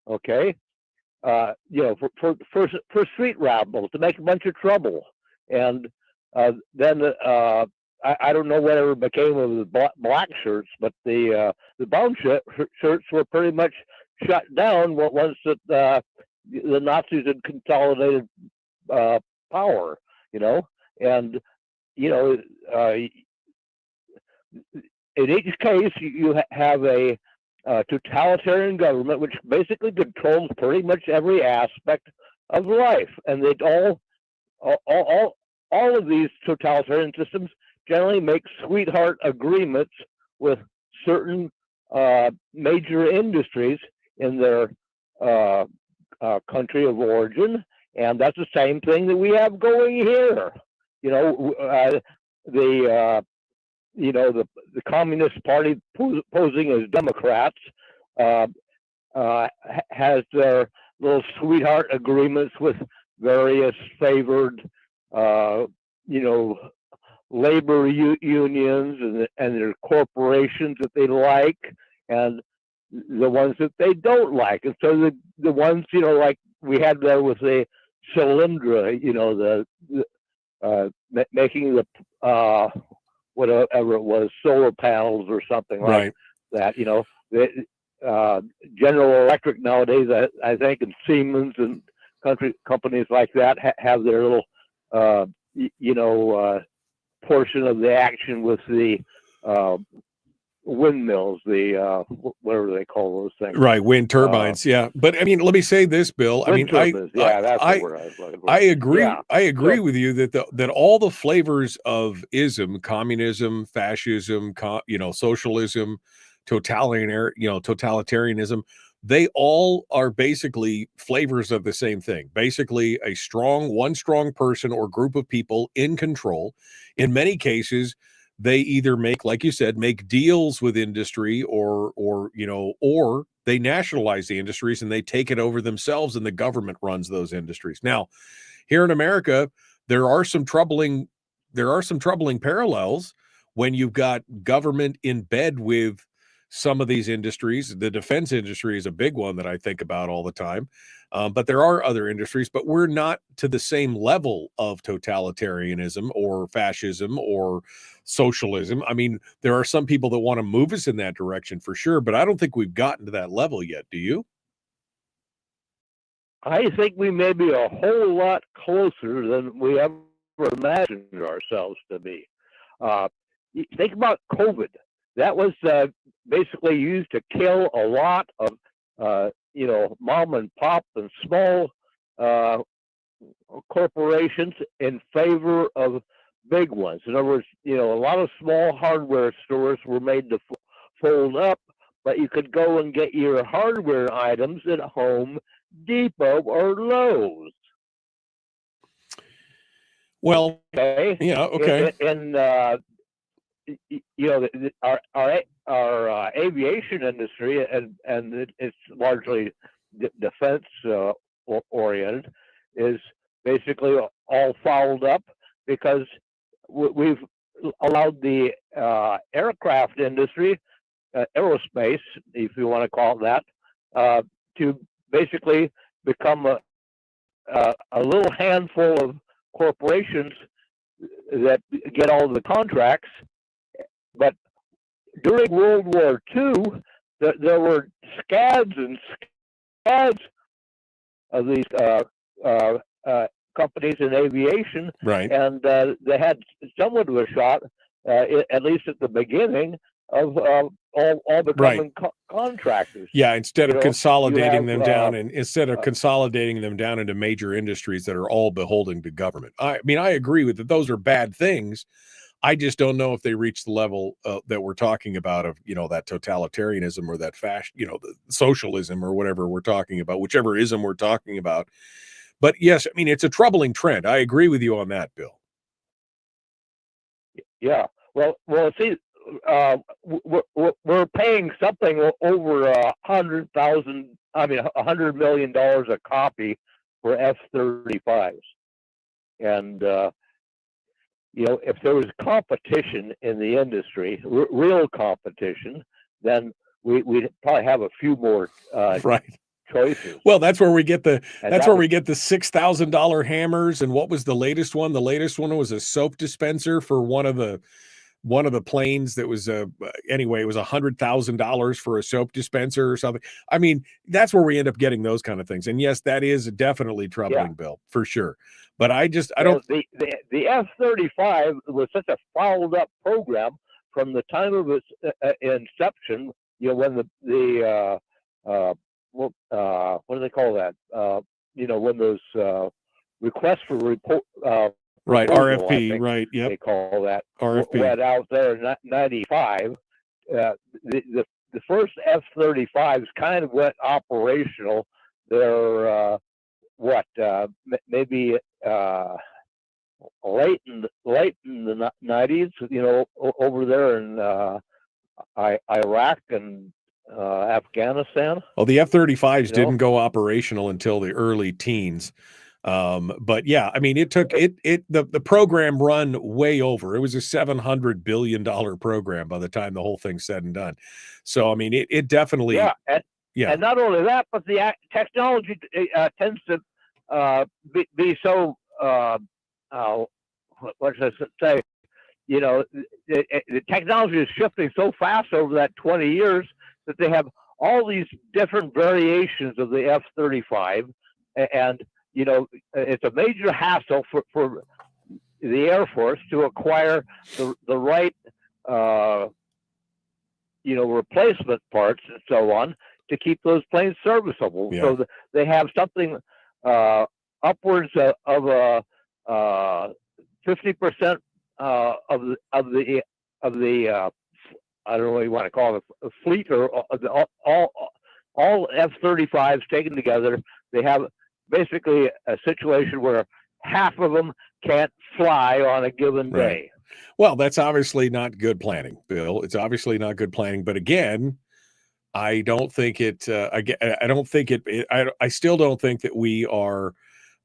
Okay, for street rabble to make a bunch of trouble, and then I don't know whatever became of the black shirts, but the brown shirts were pretty much shut down once that the Nazis had consolidated power, and in each case you have a totalitarian government which basically controls pretty much every aspect of life, and they all of these totalitarian systems generally make sweetheart agreements with certain major industries in their country of origin, and that's the same thing that we have going here. The Communist Party posing as Democrats has their little sweetheart agreements with various favored labor unions and their corporations that they like, and the ones that they don't like. And so the ones, like we had there with the Solyndra, making the whatever it was, solar panels or something like that. General Electric nowadays, I think, and Siemens and companies like that have their little portion of the action with the windmills, whatever they call those things. Right, wind turbines. Yeah, but I mean, let me say this, Bill. I mean, that's the word I was looking for. I agree. Yeah. I agree with you that all the flavors of ism, communism, fascism, socialism, totalitarianism, they all are basically flavors of the same thing. Basically, one strong person or group of people in control. In many cases, they either make, like you said, make deals with industry or they nationalize the industries and they take it over themselves, and the government runs those industries. Now, here in America, there are some troubling parallels when you've got government in bed with some of these industries. The defense industry is a big one that I think about all the time. But there are other industries, but we're not to the same level of totalitarianism or fascism or socialism. I mean, there are some people that want to move us in that direction for sure, but I don't think we've gotten to that level yet. Do you? I think we may be a whole lot closer than we ever imagined ourselves to be. Think about COVID. That was basically used to kill a lot of mom and pop and small corporations in favor of big ones. In other words, a lot of small hardware stores were made to fold up, but you could go and get your hardware items at Home Depot or Lowe's. Well, okay. Yeah, okay. And our aviation industry, and it's largely defense oriented, is basically all fouled up because we've allowed the aircraft industry, aerospace, if you want to call it that, to basically become a little handful of corporations that get all the contracts. But during World War II, there were scads and scads of these companies in aviation, right? And they had somewhat of a shot, at least at the beginning, of all becoming contractors. Yeah, instead of consolidating them down into major industries that are all beholden to government. I mean, I agree with that. Those are bad things. I just don't know if they reach the level that we're talking about of, that totalitarianism or that the socialism or whatever we're talking about, whichever ism we're talking about. But yes, I mean, it's a troubling trend. I agree with you on that, Bill. Yeah. Well, see, we're paying something over $100 million a copy for F-35s. And, if there was competition in the industry, real competition, then we'd probably have a few more choices. Well, that's where we get the $6,000 hammers. And what was the latest one? The latest one was a soap dispenser for one of the planes that was anyway, it was $100,000 for a soap dispenser or something. I mean, that's where we end up getting those kind of things. And yes, that is definitely troubling, Bill, for sure. But I don't. The F-35 was such a fouled up program from the time of its inception. When what do they call that? When those requests for report. Right, RFP, right, yep. They call that RFP. Went out there in 95. The first F-35s kind of went operational. They're maybe late in the 90s, over there in Iraq and Afghanistan. Well, the F-35s didn't go operational until the early teens. But yeah, I mean, it took the program run way over. It was a $700 billion program by the time the whole thing's said and done. So, I mean, it definitely, and not only that, but the technology tends to be so, what should I say? The technology is shifting so fast over that 20 years that they have all these different variations of the F-35, and it's a major hassle for the Air Force to acquire the right replacement parts and so on to keep those planes serviceable. Yeah. So they have something upwards of a 50% of the I don't know what you want to call it, a fleet, or all F-35s taken together. They have basically a situation where half of them can't fly on a given day. Well, that's obviously not good planning, Bill. It's obviously not good planning. But again, I don't think it. I don't think it. I still don't think that we are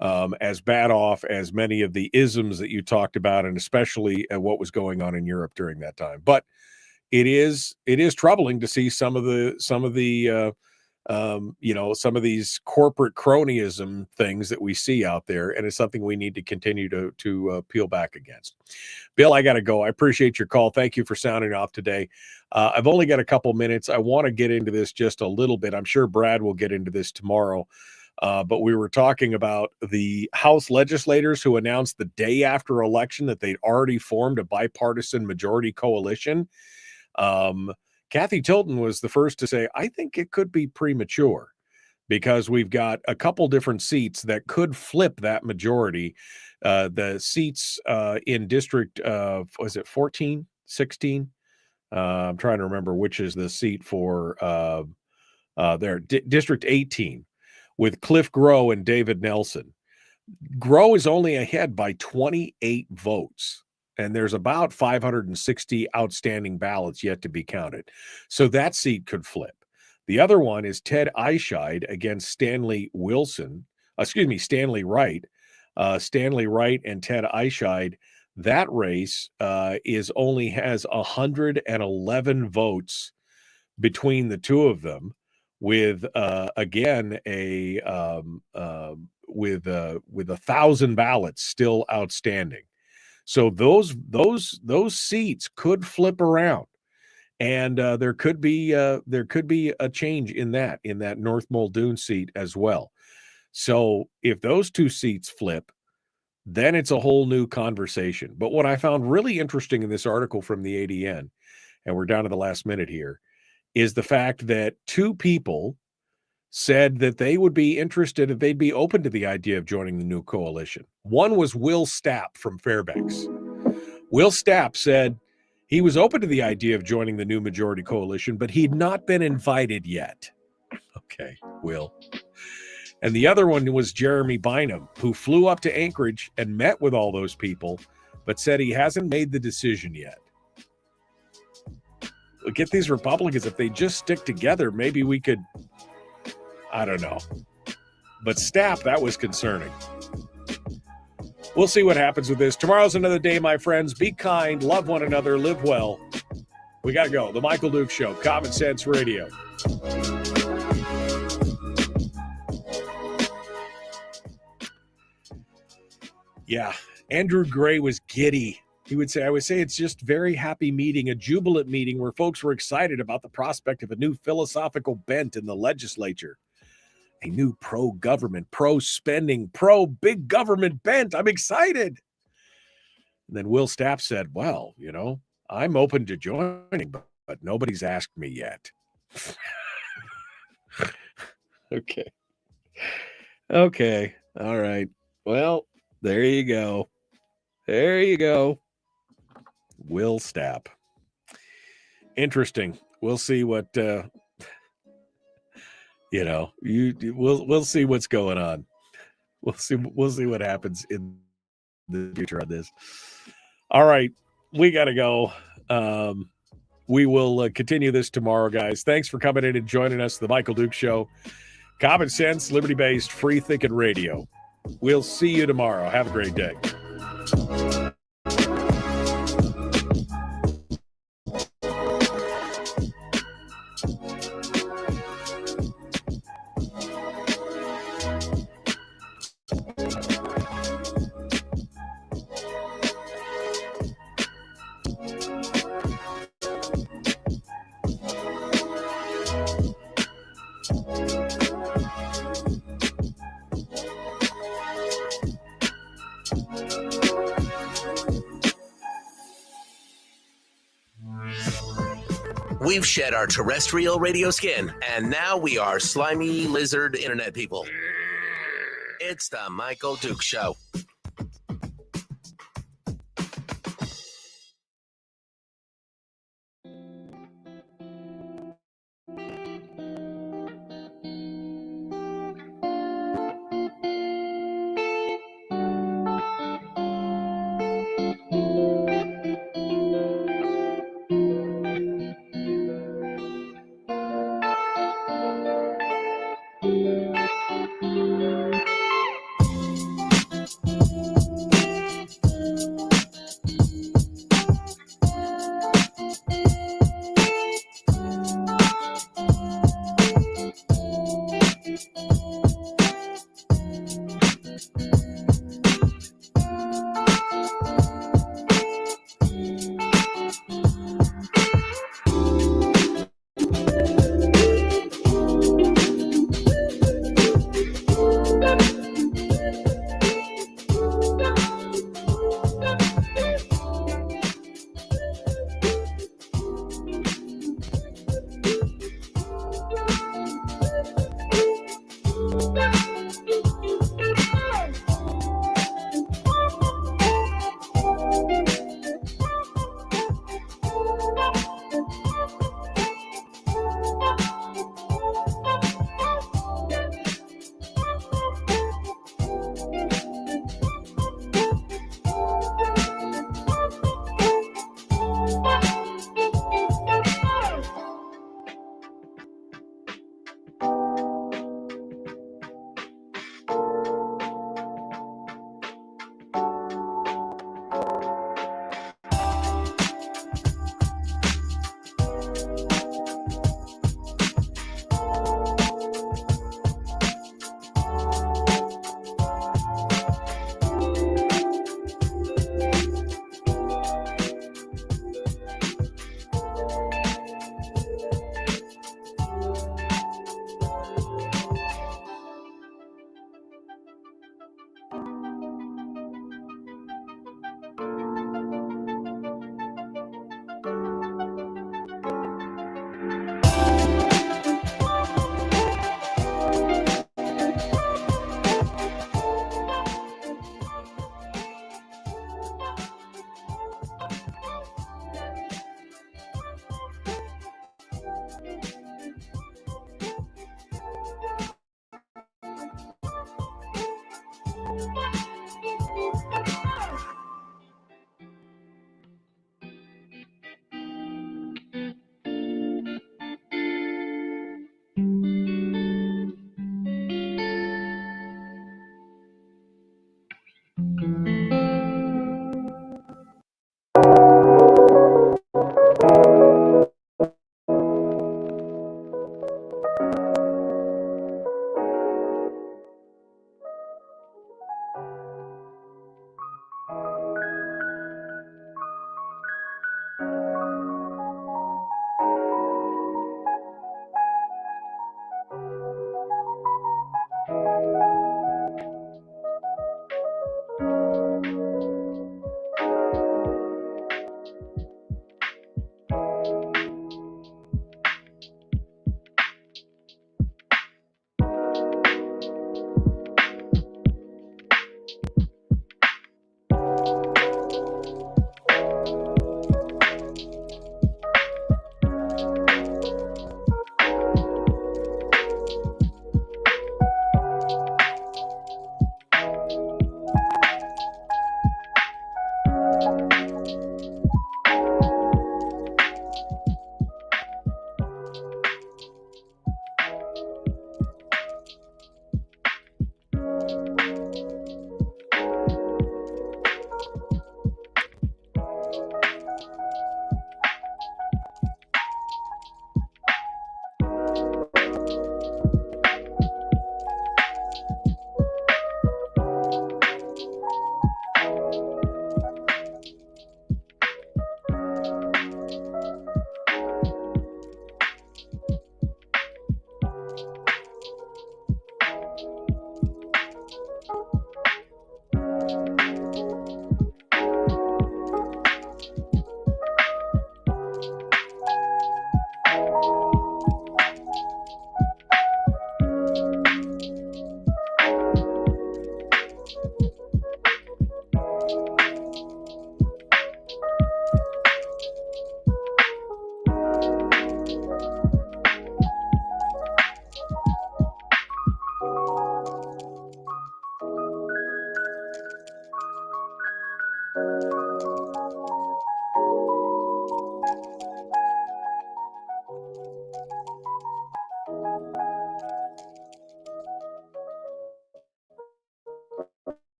as bad off as many of the isms that you talked about, and especially what was going on in Europe during that time. But it is troubling to see some of these corporate cronyism things that we see out there, and it's something we need to continue to peel back against. Bill, I got to go. I appreciate your call. Thank you for sounding off today. I've only got a couple minutes. I want to get into this just a little bit. I'm sure Brad will get into this tomorrow. But we were talking about the House legislators who announced the day after election that they'd already formed a bipartisan majority coalition. Kathy Tilton was the first to say, I think it could be premature because we've got a couple different seats that could flip that majority. The seats in District, was it 14, 16? I'm trying to remember which is the seat for District 18 with Cliff Groh and David Nelson. Groh is only ahead by 28 votes. And there's about 560 outstanding ballots yet to be counted. So that seat could flip. The other one is Ted Eichscheid against Stanley Wright. Stanley Wright and Ted Eichscheid. That race has 111 votes between the two of them, with again with 1,000 ballots still outstanding. So those seats could flip around, and there could be a change in that North Muldoon seat as well. So if those two seats flip, then it's a whole new conversation. But what I found really interesting in this article from the ADN, and we're down to the last minute here, is the fact that two people said that they would be interested if they'd be open to the idea of joining the new coalition. One was Will Stapp from Fairbanks. Will Stapp said he was open to the idea of joining the new majority coalition, but he'd not been invited yet. Okay, Will. And the other one was Jeremy Bynum, who flew up to Anchorage and met with all those people, but said he hasn't made the decision yet. Look at these Republicans. If they just stick together, maybe we could, I don't know. But Stapp, that was concerning. We'll see what happens with this. Tomorrow's another day, my friends. Be kind, love one another, live well. We got to go. The Michael Duke Show, Common Sense Radio. Yeah, Andrew Gray was giddy. I would say it's just very happy meeting, a jubilant meeting where folks were excited about the prospect of a new philosophical bent in the legislature. A new pro-government, pro-spending, pro-big government bent. I'm excited. And then Will Stapp said, well, I'm open to joining, but nobody's asked me yet. Okay. All right. Well, there you go. Will Stapp. Interesting. We'll see what we'll see what's going on. We'll see what happens in the future on this. All right, we got to go. We will continue this tomorrow, guys. Thanks for coming in and joining us. The Michael Duke Show, common sense, liberty-based, free thinking radio. We'll see you tomorrow. Have a great day. We've shed our terrestrial radio skin, and now we are slimy lizard internet people. It's the Michael Duke Show.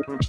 Thank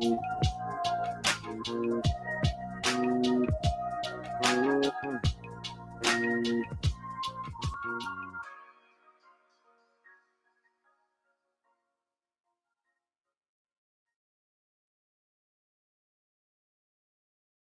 you.